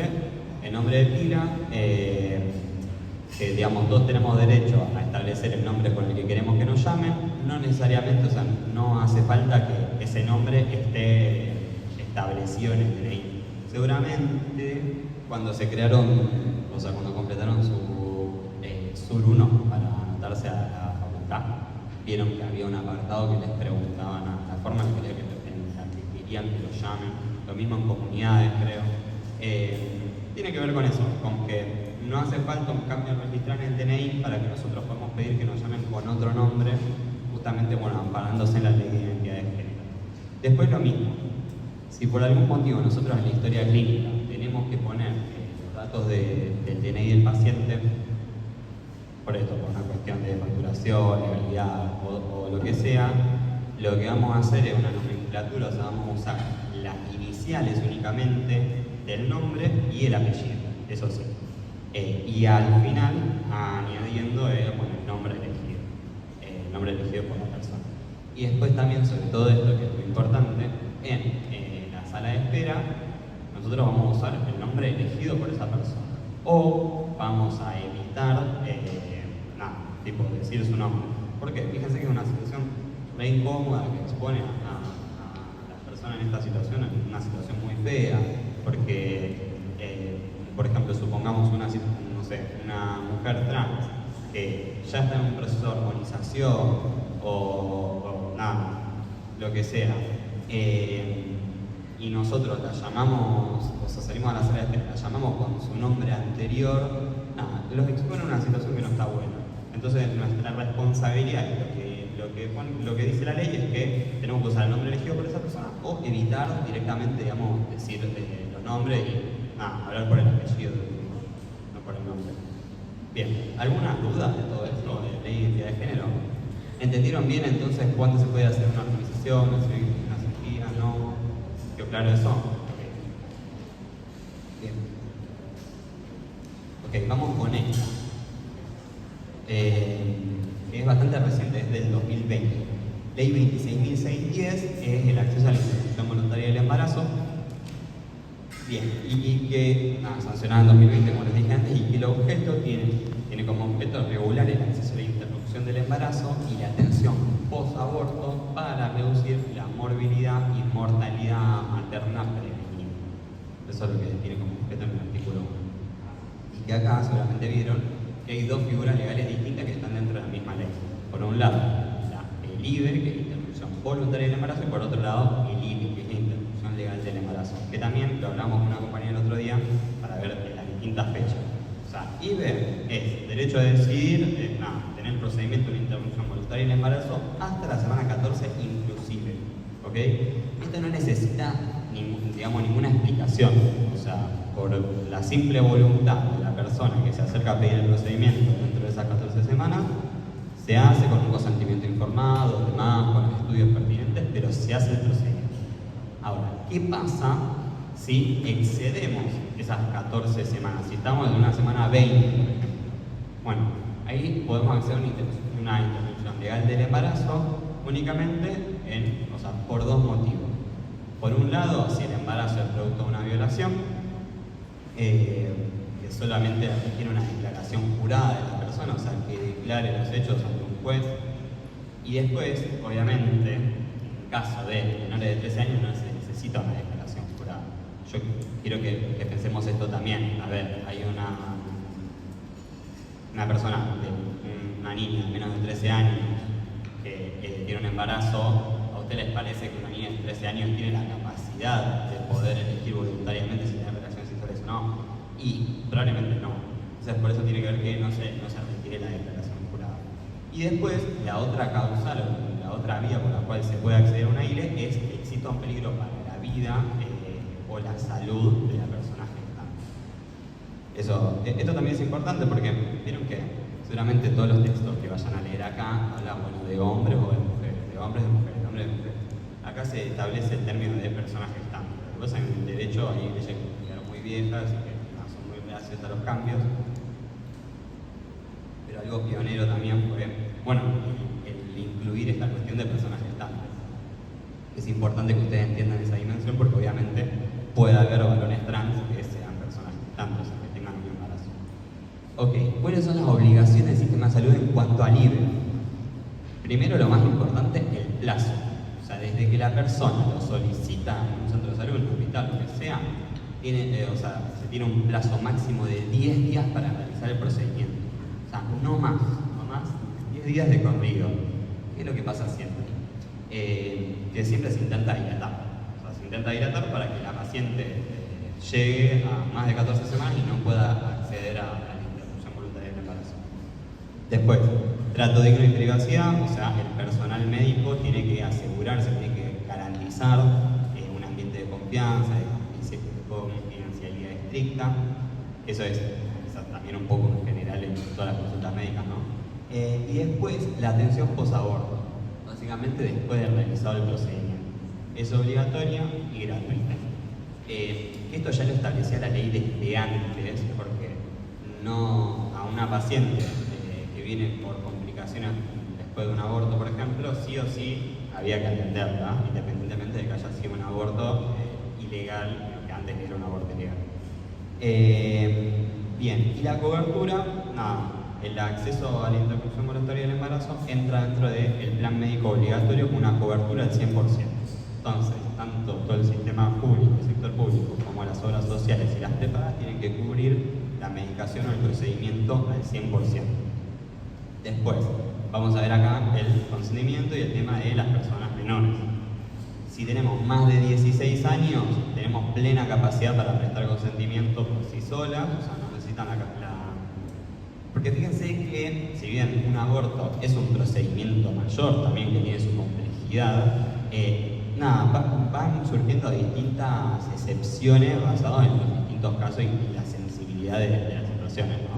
el nombre de pila, que digamos todos tenemos derecho a establecer el nombre con el que queremos que nos llamen, no necesariamente, o sea, no hace falta que ese nombre esté establecido en el DNI. Seguramente cuando se crearon, o sea, cuando completaron su SUR 1 para anotarse a la facultad, vieron que había un apartado que les preguntaban la forma en que querían que lo llamen, lo mismo en comunidades, creo. Tiene que ver con eso, con que no hace falta un cambio registral en el DNI para que nosotros podamos pedir que nos llamen con otro nombre, justamente, bueno, amparándose en la ley de identidad de género. Después lo mismo, si por algún motivo nosotros en la historia clínica tenemos que poner los datos del DNI del paciente, por esto, por una cuestión de facturación, legalidad o lo que sea, lo que vamos a hacer es una nomenclatura, o sea, vamos a usar las iniciales únicamente del nombre y el apellido, eso sí. Y al final, añadiendo bueno, el nombre elegido por la persona. Y después también, sobre todo esto, que es muy importante, en la sala de espera, nosotros vamos a usar el nombre elegido por esa persona. O vamos a evitar, tipo decir su nombre. Porque fíjense que es una situación re incómoda que expone a las personas en esta situación, en una situación muy fea, porque, por ejemplo, supongamos una mujer trans que ya está en un proceso de hormonización o nada, lo que sea, y nosotros la llamamos, o sea, salimos a la sala de espera, la llamamos con su nombre anterior, nada, los expone a una situación que no está buena. Entonces, nuestra responsabilidad, lo que dice la ley es que tenemos que usar el nombre elegido por esa persona o evitar directamente, digamos, decir los nombres y hablar por el apellido, no por el nombre. Bien, ¿alguna duda de todo esto de ley de identidad de género? ¿Entendieron bien entonces cuándo se puede hacer una hormonización, una cirugía, no? ¿Quedó claro eso? Okay. Bien. Ok, vamos con esta. Que es bastante reciente, es del 2020. Ley 26.610 es el acceso a la interrupción voluntaria del embarazo. Bien, y que sancionada en 2020, como les dije antes, y que el objeto tiene como objeto regular el acceso a la interrupción del embarazo y la atención post-aborto para reducir la morbilidad y mortalidad materna prevenida. Eso es lo que tiene como objeto en el artículo 1. Y que acá seguramente vieron que hay dos figuras legales distintas que están dentro de la misma ley. Por un lado, el IVE, que es la interrupción voluntaria del embarazo, y por otro lado, el ILE, que es la interrupción legal del embarazo, que también lo hablamos con una compañera el otro día para ver las distintas fechas. O sea, IVE es derecho a decidir, tener el procedimiento de interrupción voluntaria del embarazo hasta la semana 14 inclusive, ¿ok? Esto no necesita ninguna explicación, o sea, por la simple voluntad de la persona que se acerca a pedir el procedimiento dentro de esas 14 semanas, se hace con un consentimiento informado, demás, con los estudios pertinentes, pero se hace el procedimiento. Ahora, ¿qué pasa si excedemos esas 14 semanas? Si estamos en una semana 20, por ejemplo. Bueno, ahí podemos hacer una interrupción legal del embarazo únicamente por dos motivos. Por un lado, si el embarazo es producto de una violación, que solamente requiere una declaración jurada de la persona, o sea, que declare los hechos ante un juez. Y después, obviamente, en caso de menores de 13 años no se necesita una declaración jurada. Yo quiero que pensemos esto también. A ver, hay una persona, una niña de menos de 13 años que tiene un embarazo. ¿A ustedes les parece que una niña de 13 años tiene la capacidad de poder elegir voluntariamente si tiene relaciones sexuales o no? Y probablemente no. Entonces, por eso tiene que ver que no se requiere la declaración jurada. Y después, la otra causal, o la otra vía por la cual se puede acceder a una ILE es que exista un peligro para la vida o la salud de la persona gestante. Esto también es importante porque vieron que seguramente todos los textos que vayan a leer acá hablan de hombres o de mujeres, de hombres de mujeres, de hombres de mujeres. Acá se establece el término de personas gestantes. Lo que pasa es que en el derecho hay leyes que quedaron muy viejas y que no son muy reacias a los cambios. Pero algo pionero también fue, el incluir esta cuestión de personas gestantes. Es importante que ustedes entiendan esa dimensión porque obviamente puede haber varones trans que sean personas gestantes, que tengan un embarazo. Ok, ¿cuáles son las obligaciones del sistema de salud en cuanto al IVE? Primero, lo más importante, el plazo. O sea, desde que la persona lo solicita en un centro de salud, en un hospital, lo que sea, se tiene un plazo máximo de 10 días para realizar el procedimiento. O sea, no más, 10 días de corrido. ¿Qué es lo que pasa siempre? Que siempre se intenta dilatar. O sea, se intenta dilatar para que la paciente llegue a más de 14 semanas y no pueda acceder a la interrupción voluntaria del embarazo. Después, trato digno y privacidad, o sea, el personal médico tiene que asegurarse, tiene que garantizar un ambiente de confianza, de confidencialidad estricta. Eso es también un poco en general en todas las consultas médicas, ¿no? Y después, la atención posaborto, básicamente después de realizado el procedimiento. Es obligatoria y gratuita. Esto ya lo establecía la ley desde antes, porque no a una paciente que viene por complicaciones después de un aborto, por ejemplo, sí o sí había que atenderla, independientemente de que haya sido un aborto ilegal, que antes era un aborto ilegal. Bien, y la cobertura, el acceso a la interrupción voluntaria del embarazo entra dentro del plan médico obligatorio con una cobertura del 100%. Entonces, tanto todo el sistema público, el sector público, como las obras sociales y las preparadas tienen que cubrir la medicación o el procedimiento al 100%. Después, vamos a ver acá el consentimiento y el tema de las personas menores. Si tenemos más de 16 años, tenemos plena capacidad para prestar consentimiento por sí solas, o sea, no necesitan Porque fíjense que, si bien un aborto es un procedimiento mayor, también que tiene su complejidad, van surgiendo distintas excepciones basadas en los distintos casos y la sensibilidad de las situaciones, ¿no?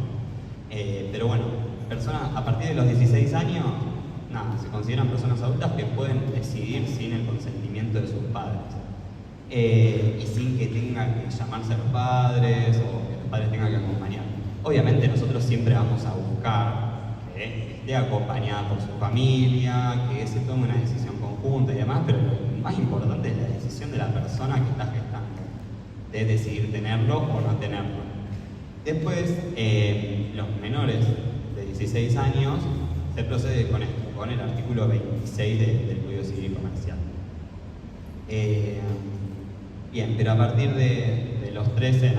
Pero bueno, personas a partir de los 16 años, se consideran personas adultas que pueden decidir sin el consentimiento de sus padres. Y sin que tengan que llamarse a los padres o que los padres tengan que acompañar. Obviamente nosotros siempre vamos a buscar que esté acompañada por su familia, que se tome una decisión conjunta y demás, pero lo más importante es la decisión de la persona que está gestando, de decidir tenerlo o no tenerlo. Después, los menores de 16 años, se procede con esto, con el artículo 26 del Código Civil y Comercial. Bien, pero a partir de los 13,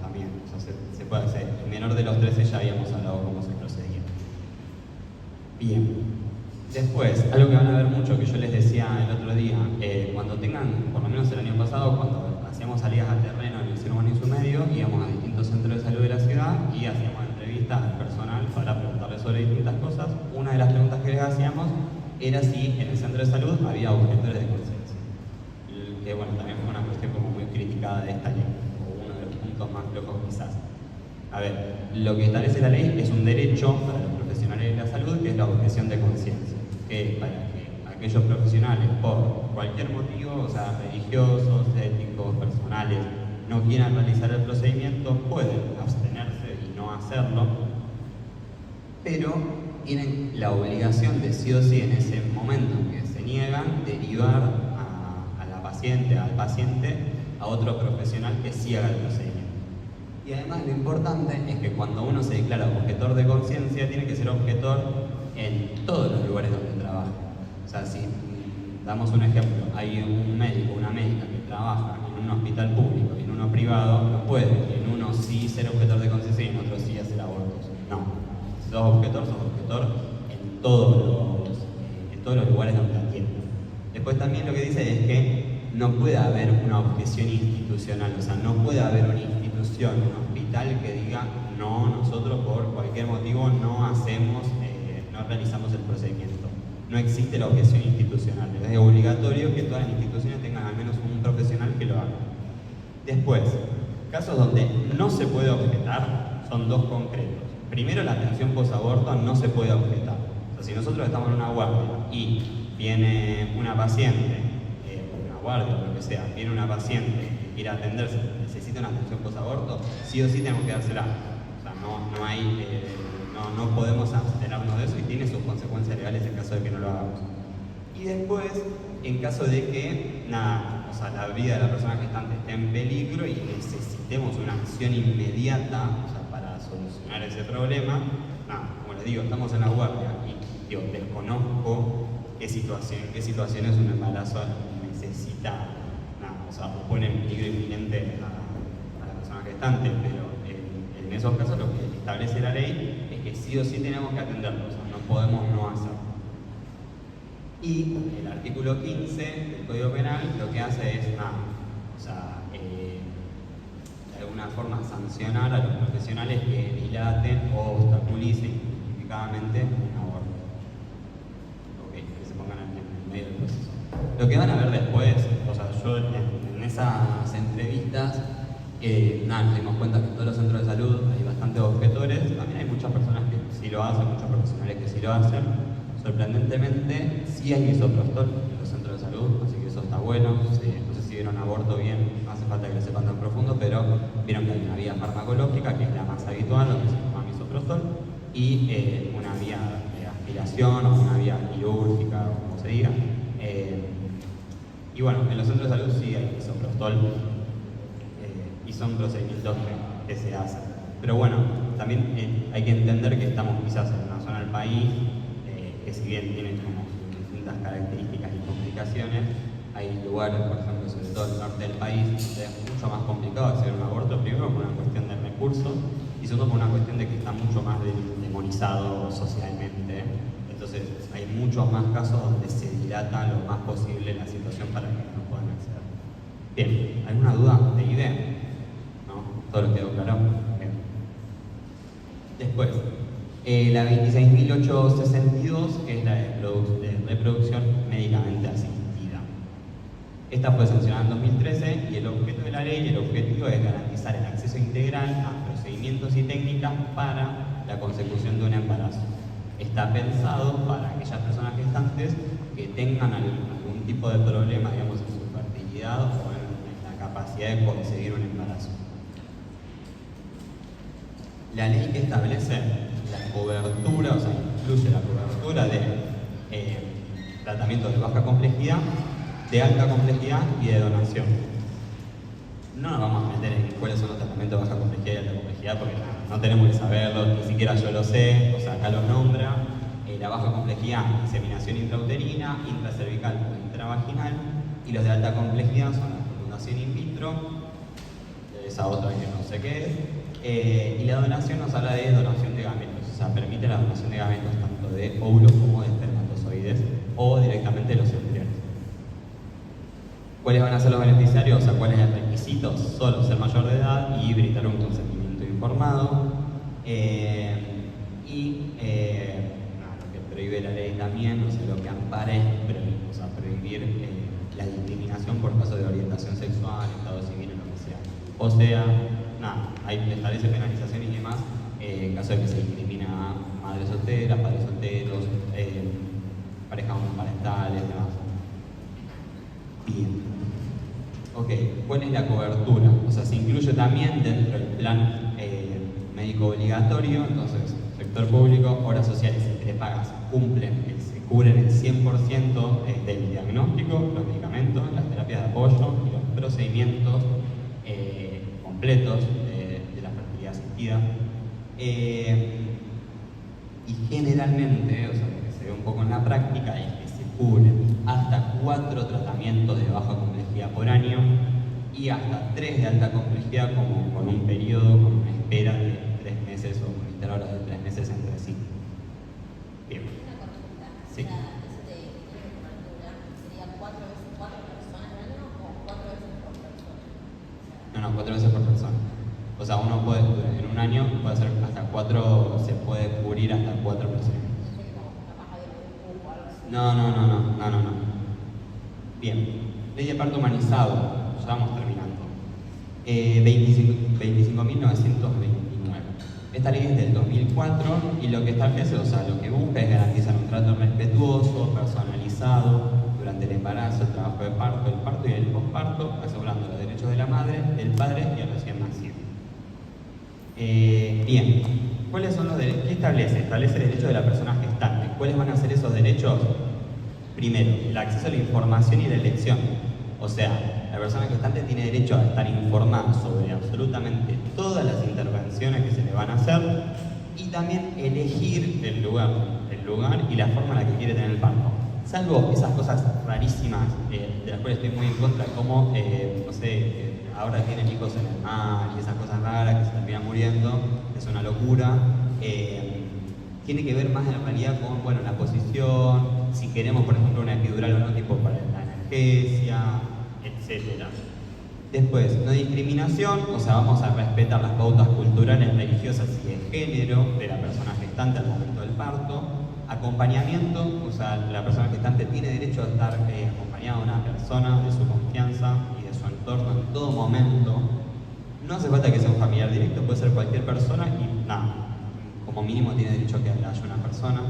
también se puede hacer. menor de los 13 ya habíamos hablado cómo se procedía. Bien. Después, algo que van a ver mucho, que yo les decía el otro día, cuando tengan, por lo menos el año pasado, cuando hacíamos salidas a terreno en el Cielo Humano y su medio, íbamos a distintos centros de salud de la ciudad y hacíamos entrevistas al personal para preguntarles sobre distintas cosas. Una de las preguntas que les hacíamos era si en el centro de salud había objetores de conciencia. Que bueno, también fue una cuestión como muy criticada de esta ley, o uno de los puntos más flojos quizás. A ver, lo que establece la ley es un derecho para los profesionales de la salud, que es la objeción de conciencia, que es para que aquellos profesionales, por cualquier motivo, o sea, religiosos, éticos, personales, no quieran realizar el procedimiento, pueden abstenerse y no hacerlo, pero tienen la obligación de sí o sí en ese momento en que se niegan, derivar a la paciente, al paciente, a otro profesional que sí haga el procedimiento. Y además lo importante es que cuando uno se declara objetor de conciencia, tiene que ser objetor en todos los lugares donde trabaja. O sea, si damos un ejemplo, hay un médico, una médica que trabaja en un hospital público y en uno privado, no puede en uno sí ser objetor de conciencia y en otro sí hacer abortos. No. Si sos objetor en todos los lugares donde atienden. Después también lo que dice es que no puede haber una objeción institucional, o sea, no puede haber una institución, un hospital que diga no, nosotros por cualquier motivo no hacemos, no realizamos el procedimiento. No existe la objeción institucional, es obligatorio que todas las instituciones tengan al menos un profesional que lo haga. Después, casos donde no se puede objetar son dos concretos. Primero, la atención posaborto no se puede objetar. O sea, si nosotros estamos en una guardia y viene una paciente, una guardia o lo que sea, viene una paciente que quiere atenderse, necesita una atención posaborto, sí o sí tenemos que dársela. O sea, no podemos abstenernos de eso y tiene sus consecuencias legales en caso de que no lo hagamos. Y después, en caso de que o sea, la vida de la persona gestante esté en peligro y necesitemos una acción inmediata, o sea, para solucionar ese problema, como les digo, estamos en la guardia y desconozco qué situaciones un embarazo necesita, o sea, pone en peligro inminente a la persona gestante, pero en esos casos lo que establece la ley es que sí o sí tenemos que atenderlo, o sea, no podemos no hacerlo. Y el artículo 15 del Código Penal lo que hace es, de alguna forma sancionar a los profesionales que dilaten o obstaculicen injustificadamente un aborto. Que se pongan en el medio del proceso. Lo que van a ver después, o sea, yo en esas entrevistas, nos dimos cuenta que en todos los centros de salud hay bastantes objetores, también hay muchas personas que sí lo hacen, muchos profesionales que sí lo hacen. Sorprendentemente, sí hay misoprostol en los centros de salud, así que eso está bueno. No sé si vieron aborto bien, no hace falta que lo sepan tan profundo, pero vieron que hay una vía farmacológica, que es la más habitual, donde se toma misoprostol, y una vía de aspiración o una vía quirúrgica, o como se diga. Y bueno, en los centros de salud sí hay misoprostol, y son procedimientos que se hacen. Pero bueno, también hay que entender que estamos quizás en una zona del país que si bien tienen como distintas características y complicaciones, hay lugares, por ejemplo, sobre todo el norte del país, donde es mucho más complicado hacer un aborto, primero por una cuestión de recursos y segundo por una cuestión de que está mucho más demonizado socialmente. Entonces hay muchos más casos donde se dilata lo más posible la situación para que no puedan acceder. Bien, ¿alguna duda de IDE? ¿No? ¿Todo lo quedó claro? Bien. Después, la 26.862, que es la de reproducción médicamente asistida. Esta fue sancionada en 2013 y el objeto de la ley, el objetivo es garantizar el acceso integral a procedimientos y técnicas para la consecución de un embarazo. Está pensado para aquellas personas gestantes que tengan algún tipo de problema, digamos, en su fertilidad o en la capacidad de conseguir un embarazo. La ley que establece la cobertura, o sea, incluye la cobertura de tratamientos de baja complejidad, de alta complejidad y de donación. No nos vamos a meter en cuáles son los tratamientos de baja complejidad y alta complejidad porque no tenemos que saberlo, ni siquiera yo lo sé, o sea, acá lo nombra. La baja complejidad, inseminación intrauterina, intracervical o intravaginal, y los de alta complejidad son la fecundación in vitro, esa otra que no sé qué es, Y la donación nos habla de donación de gametos, o sea, permite la donación de gametos tanto de óvulos como de espermatozoides o directamente de los embriones. ¿Cuáles van a ser los beneficiarios? O sea, ¿cuáles son los requisitos? Solo ser mayor de edad y brindar un consentimiento informado. Lo que prohíbe la ley también, o sea, lo que ampara es prohibir la discriminación por caso de orientación sexual, estado civil o lo que sea. O sea, ahí establece penalizaciones y demás en caso de que se discrimina a madres solteras, padres solteros, parejas homoparentales, demás. Bien. Ok, ¿cuál es la cobertura? O sea, se incluye también dentro del plan médico obligatorio, entonces, sector público, horas sociales entre pagas se cubren el 100% del diagnóstico, los medicamentos, las terapias de apoyo y los procedimientos completos de la fertilidad asistida. Y generalmente, o sea, lo que se ve un poco en la práctica es que se cubren hasta 4 tratamientos de baja complejidad por año y hasta 3 de alta complejidad, como con un periodo, con una espera de 3 meses o con intervalos de 3 meses entre sí. Bien. Una consulta. Sí. Eso de cobertura, ¿sería 4 veces 4 personas al año o 4 veces por persona? No, 4 veces por persona. O sea, uno puede, en un año puede hacer hasta 4, se puede cubrir hasta 4 personas. No. Bien. Ley de parto humanizado, ya vamos terminando. 25.929. Esta ley es del 2004 y lo que establece, o sea, lo que busca es garantizar un trato respetuoso, personalizado durante el embarazo, el trabajo de parto, el parto y el posparto, asegurando los derechos de la madre, del padre y el recién nacido. Bien, ¿cuáles son los derechos? ¿Qué establece? Establece el derecho de la persona gestante. ¿Cuáles van a ser esos derechos? Primero, el acceso a la información y la elección. O sea, la persona gestante tiene derecho a estar informada sobre absolutamente todas las intervenciones que se le van a hacer y también elegir el lugar y la forma en la que quiere tener el parto. Salvo esas cosas rarísimas de las cuales estoy muy en contra, como, ahora tienen hijos en el mar y esas cosas raras que se terminan muriendo, es una locura. Tiene que ver más en realidad con, la posición, si queremos, por ejemplo, una epidural o no, tipo para la analgesia, etc. Después, no discriminación, o sea, vamos a respetar las pautas culturales, religiosas y de género de la persona gestante al momento del parto. Acompañamiento, o sea, la persona gestante tiene derecho a estar acompañada de una persona de su confianza y de su entorno en todo momento. No hace falta que sea un familiar directo, puede ser cualquier persona y como mínimo tiene derecho a que haya una persona.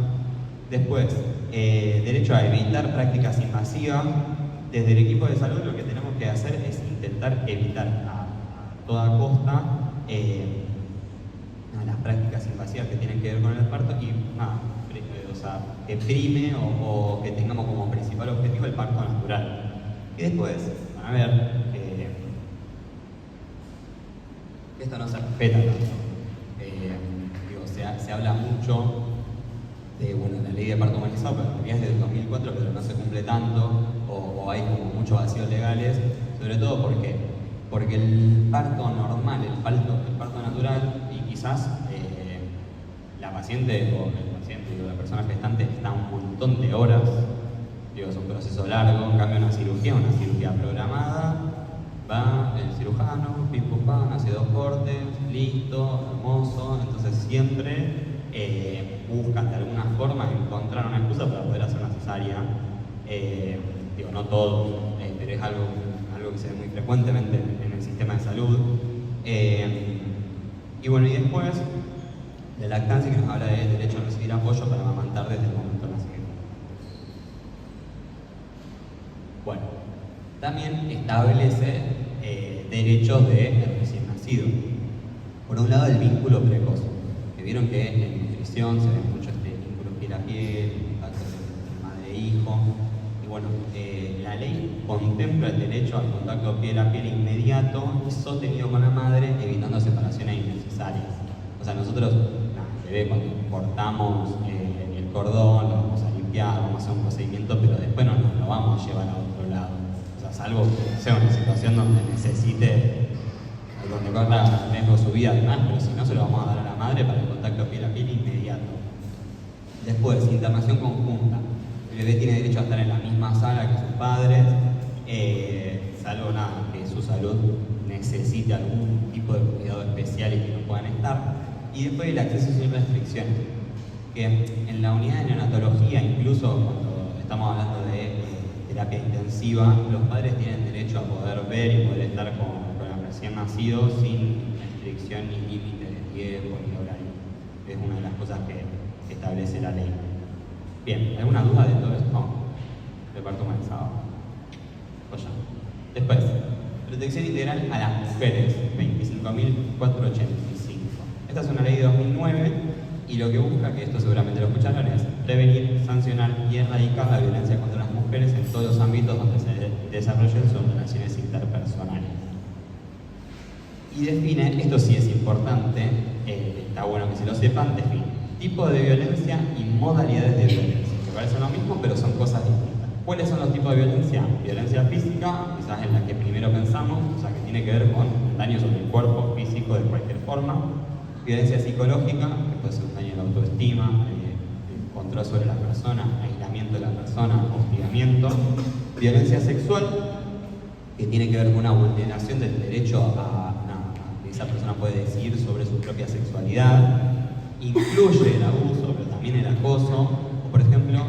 Después, derecho a evitar prácticas invasivas. Desde el equipo de salud lo que tenemos que hacer es intentar evitar a toda costa las prácticas invasivas que tienen que ver con el parto y que prime o que tengamos como principal objetivo el parto natural. Y después, van a ver que esto no se respeta tanto. Se habla mucho de la ley de parto humanizado, pero en realidad es del 2004, pero no se cumple tanto, o hay como muchos vacíos legales, sobre todo porque el parto normal, el parto natural, y quizás la paciente o la persona gestante está un montón de horas, es un proceso largo. En cambio una cirugía programada, va el cirujano, pim pum pam, hace 2 cortes, listo, hermoso. Entonces siempre buscan de alguna forma encontrar una excusa para poder hacer una cesárea. No todos, pero es algo que se ve muy frecuentemente en el sistema de salud. Y después de lactancia, que nos habla del derecho a recibir apoyo para amamantar desde el momento del nacimiento. También establece derechos del recién nacido. Por un lado, el vínculo precoz. Que vieron que en nutrición se ve mucho este vínculo piel a piel, contacto entre madre e hijo. La ley contempla el derecho al contacto piel a piel inmediato y sostenido con la madre, evitando separaciones innecesarias. O sea, nosotros, cuando cortamos el cordón, lo vamos a limpiar, vamos a hacer un procedimiento, pero después no nos lo vamos a llevar a otro lado. O sea, salvo que sea una situación donde necesite donde corra riesgo su vida además, pero si no se lo vamos a dar a la madre para el contacto piel a piel inmediato. Después, internación conjunta. El bebé tiene derecho a estar en la misma sala que sus padres, salvo nada, que su salud necesite algún tipo de cuidado especial y que no puedan estar. Y después el acceso sin restricciones, que en la unidad de neonatología, incluso cuando estamos hablando de terapia intensiva, los padres tienen derecho a poder ver y poder estar con el recién nacido sin restricción ni límite de tiempo ni horario. Es una de las cosas que establece la ley. Bien, ¿alguna duda de todo esto? Reparto humanizado. Pues ya. Después, protección integral a las mujeres, 25.485. Esta es una ley de 2009 y lo que busca, que esto seguramente lo escucharon, es prevenir, sancionar y erradicar la violencia contra las mujeres en todos los ámbitos donde se desarrollen sus relaciones interpersonales. Y define, esto sí es importante, está bueno que se lo sepan, define tipo de violencia y modalidades de violencia, que parecen lo mismo pero son cosas distintas. ¿Cuáles son los tipos de violencia? Violencia física, quizás en la que primero pensamos, o sea que tiene que ver con daño sobre el cuerpo físico de cualquier forma. Violencia psicológica, que puede ser un daño de la autoestima, control sobre la persona, aislamiento de la persona, hostigamiento. Violencia sexual, que tiene que ver con una vulneración del derecho a que esa persona puede decidir sobre su propia sexualidad. Incluye el abuso, pero también el acoso. O por ejemplo,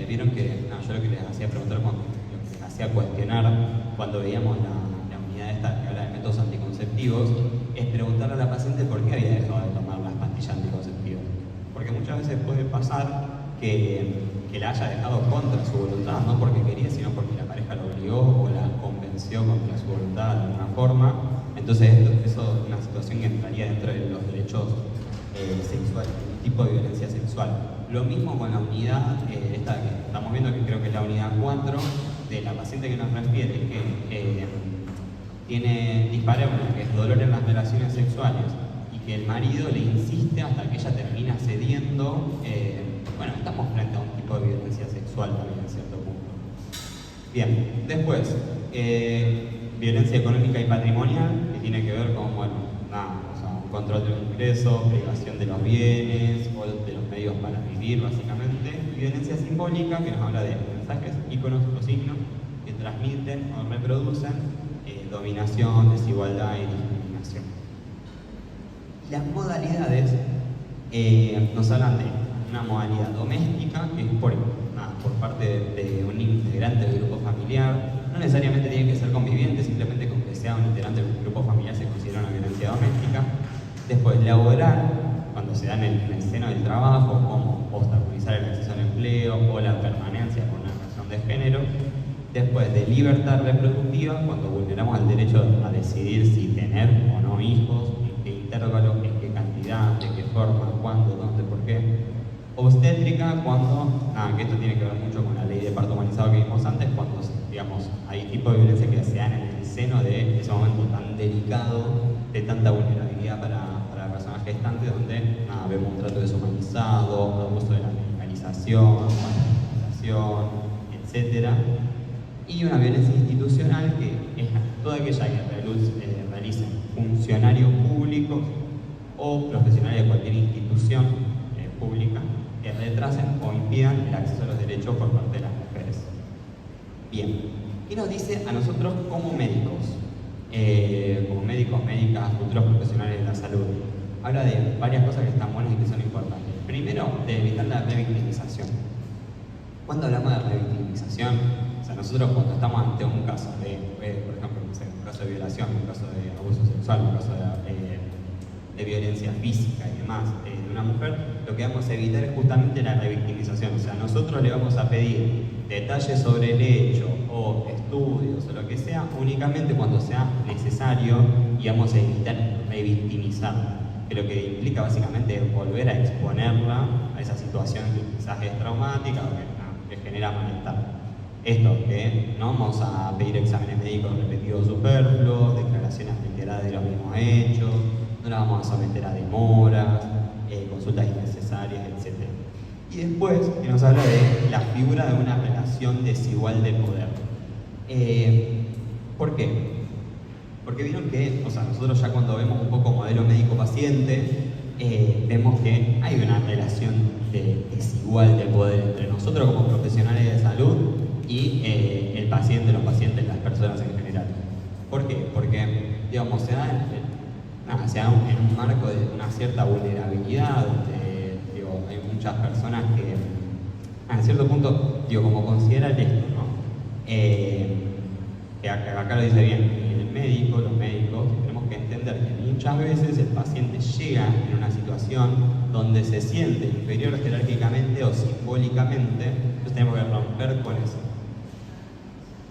vieron que, yo lo que les hacía preguntar, lo que les hacía cuestionar cuando veíamos la unidad esta que habla de métodos anticonceptivos, es preguntarle a la paciente por qué había dejado de tomar las pastillas anticonceptivas. Porque muchas veces puede pasar que la haya dejado contra su voluntad, no porque quería, sino porque la pareja lo obligó o la convenció contra su voluntad de alguna forma. Entonces eso es una situación que entraría dentro de los derechos sexuales, el tipo de violencia sexual. Lo mismo con la unidad, esta que estamos viendo, que creo que es la unidad 4, de la paciente que nos refiere, que tiene dispareunia, que es dolor en las relaciones sexuales, y que el marido le insiste hasta que ella termina cediendo. Bueno, estamos frente a un tipo de violencia sexual también en cierto punto. Bien, después, violencia económica y patrimonial, que tiene que ver con, bueno, control de los ingresos, privación de los bienes o de los medios para vivir, básicamente. Y violencia simbólica, que nos habla de mensajes, íconos o signos que transmiten o reproducen dominación, desigualdad y discriminación. Las modalidades nos hablan de una modalidad doméstica, que es por parte de un integrante del grupo familiar. No necesariamente tiene que ser conviviente, simplemente con que sea un integrante del grupo familiar se considera una violencia doméstica. Después, laboral, cuando se da en el seno del trabajo, como obstaculizar el acceso al empleo o la permanencia con una razón de género. Después, de libertad reproductiva, cuando vulneramos el derecho a decidir si tener o no hijos, en qué intervalo, en qué cantidad, de qué forma, cuándo, dónde, por qué. Obstétrica, cuando, que esto tiene que ver mucho con la ley de parto humanizado que vimos antes, cuando, digamos, hay tipos de violencia que se dan en el seno de ese momento tan delicado, de tanta vulnerabilidad para la persona gestante, donde vemos un trato deshumanizado, abuso de la medicalización, marginalización, etc. Y una violencia institucional, que es toda aquella que realicen funcionarios públicos o profesionales de cualquier institución pública que retrasen o impidan el acceso a los derechos por parte de las mujeres. Bien, ¿qué nos dice a nosotros como médicos? Como médicos, médicas, futuros profesionales de la salud? Habla de varias cosas que están buenas y que son importantes. Primero, de evitar la revictimización. Cuando hablamos de revictimización, o sea, nosotros cuando estamos ante un caso de, por ejemplo, no sé, un caso de violación, un caso de abuso sexual, un caso de violencia física y demás de una mujer, lo que vamos a evitar es justamente la revictimización. O sea, nosotros le vamos a pedir detalles sobre el hecho o estudios o lo que sea únicamente cuando sea necesario, y vamos a evitar revictimizarla, que lo que implica básicamente es volver a exponerla a esa situación que quizás es traumática o que genera malestar. Esto, que no vamos a pedir exámenes médicos repetidos superfluos, declaraciones reiteradas de los mismos hechos, no la vamos a someter a demoras, consultas innecesarias, etc. Y después, que nos habla de la figura de una relación desigual de poder. ¿Por qué? Porque vieron que, o sea, nosotros ya cuando vemos un poco modelo médico-paciente, vemos que hay una relación desigual de poder entre nosotros como profesionales de salud y el paciente, los pacientes, las personas en general. ¿Por qué? Porque, digamos, se da en un marco de una cierta vulnerabilidad, donde, digo, hay muchas personas que, en cierto punto, digo, como consideran esto, ¿no? Que acá lo dice bien, los médicos, tenemos que entender que muchas veces el paciente llega en una situación donde se siente inferior jerárquicamente o simbólicamente, entonces tenemos que romper con eso.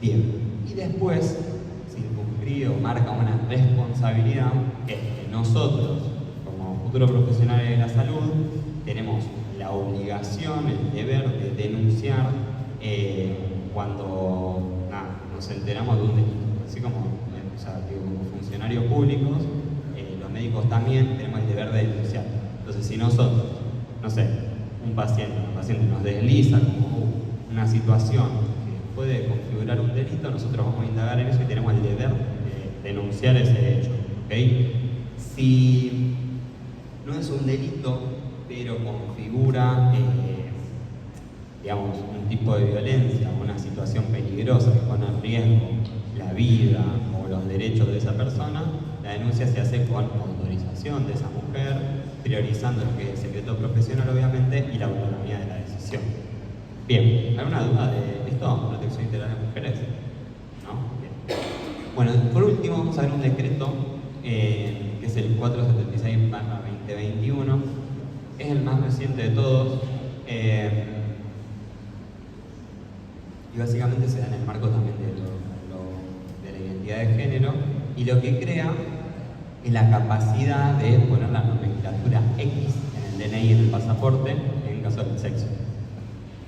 Bien, y después, circunscribe o marca una responsabilidad que nosotros, como futuros profesionales de la salud, tenemos la obligación, el deber de denunciar cuando nos enteramos de un delito. Así como, como funcionarios públicos, los médicos también tenemos el deber de denunciar. Entonces, si nosotros, no sé, un paciente nos desliza como una situación que puede configurar un delito, nosotros vamos a indagar en eso y tenemos el deber de denunciar ese hecho. ¿Okay? Si no es un delito, pero configura, digamos, un tipo de violencia o una situación peligrosa que pone en riesgo la vida o los derechos de esa persona, la denuncia se hace con autorización de esa mujer, priorizando lo que es el secreto profesional, obviamente, y la autonomía de la decisión. Bien, ¿alguna duda de esto? Protección integral de mujeres, ¿no? Bien. Bueno, por último vamos a ver un decreto que es el 476/2021, es el más reciente de todos. Y básicamente se da en el marco también de la identidad de género, y lo que crea es la capacidad de poner la nomenclatura X en el DNI y en el pasaporte en caso del sexo.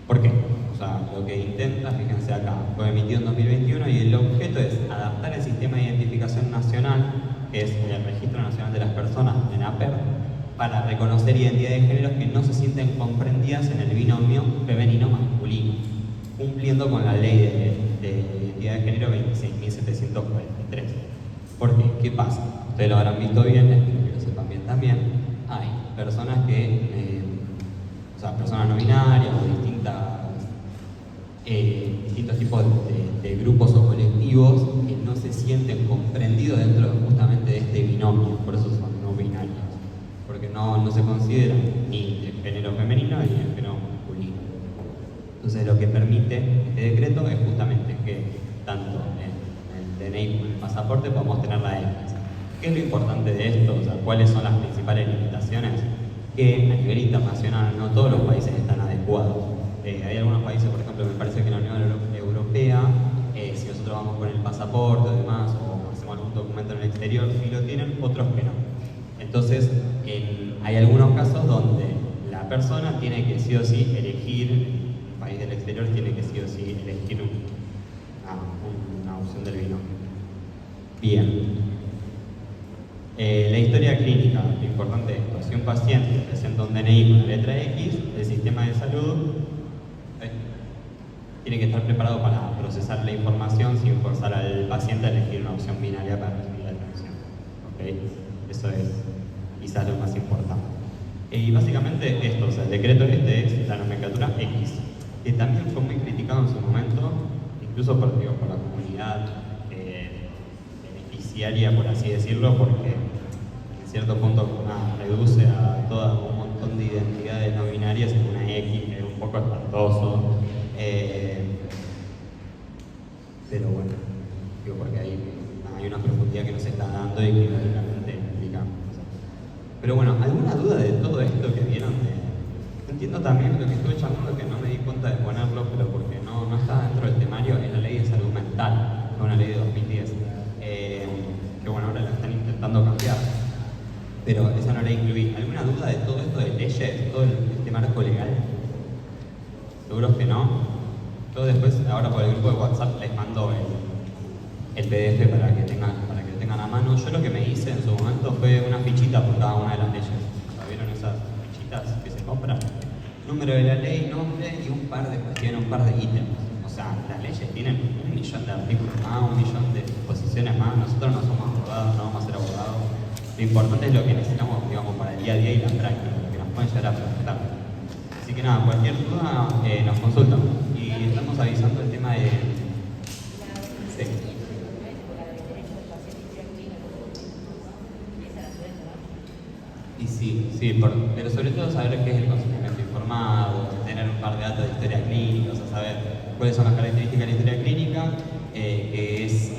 ¿Por qué? O sea, lo que intenta, fíjense acá, fue emitido en 2021 y el objeto es adaptar el sistema de identificación nacional, que es el Registro Nacional de las Personas, en APER, para reconocer identidades de géneros que no se sienten comprendidas en el binomio femenino-masculino, cumpliendo con la ley de identidad de género 26.743. ¿Por qué? ¿Qué pasa? Ustedes lo habrán visto bien, espero que lo sepan bien también. Hay personas que, personas no binarias o distintos tipos de grupos o colectivos que no se sienten comprendidos dentro justamente de este binomio, por eso son no binarios, porque no se consideran ni de género femenino ni de género masculino. Entonces lo que permite este decreto es justamente que tanto en el DNI como en el pasaporte podamos tener la X. ¿Qué es lo importante de esto? O sea, ¿cuáles son las principales limitaciones? Que a nivel internacional no todos los países están adecuados. Hay algunos países, por ejemplo, me parece que en la Unión Europea, si nosotros vamos con el pasaporte o demás, o hacemos algún documento en el exterior, sí lo tienen, otros que no. Entonces, hay algunos casos donde la persona tiene que sí o sí elegir, el país del exterior tiene que sí o sí elegir una opción del binomio. Bien. La historia clínica, lo importante es esto: si un paciente presenta un DNI con la letra X, el sistema de salud tiene que estar preparado para procesar la información sin forzar al paciente a elegir una opción binaria para recibir la atención. ¿Okay? Eso es quizás lo más importante. Y básicamente esto, o sea, el decreto este es la nomenclatura X, que también fue muy criticado en su momento, incluso por la comunidad beneficiaria, por así decirlo, porque en cierto punto reduce a todo un montón de identidades no binarias en una X, que es un poco espantoso. Pero bueno, digo, porque hay una profundidad que nos está dando y que realmente implica. Pero bueno, ¿alguna duda de todo esto que vieron? Entiendo también lo que estuve charlando, que no me di cuenta de ponerlo, pero porque no está dentro del temario, es la ley de salud mental, que es una ley de 2010, que bueno, ahora la están intentando cambiar, pero esa no la incluí. ¿Alguna duda de todo esto de leyes, todo este marco legal? ¿Seguros que no? Yo después, ahora por el grupo de WhatsApp, les mando el PDF para que lo tengan a mano. Yo lo que me hice en su momento fue una fichita por cada una de las leyes. ¿Vieron esas fichitas que se compran? Número de la ley, nombre y un par de cuestiones, un par de ítems. O sea, las leyes tienen 1 millón de artículos más, 1 millón de exposiciones más. Nosotros no somos abogados, no vamos a ser abogados. Lo importante es lo que necesitamos, digamos, para el día a día y la práctica, lo que nos pueden llegar a preguntar. Así que nada, cualquier duda nos consultan. Y estamos avisando el tema de... Sí. Y sí, pero sobre todo saber qué es el consentimiento informado, tener un par de datos de historia clínica, o sea, saber cuáles son las características de la historia clínica, que es,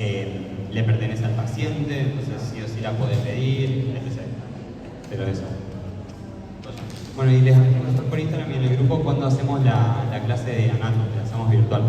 le pertenece al paciente, entonces sí o sí la puede pedir, etc. Pero eso. Bueno, y les avisamos por Instagram y en el grupo cuando hacemos la clase de Anato, que la hacemos virtual.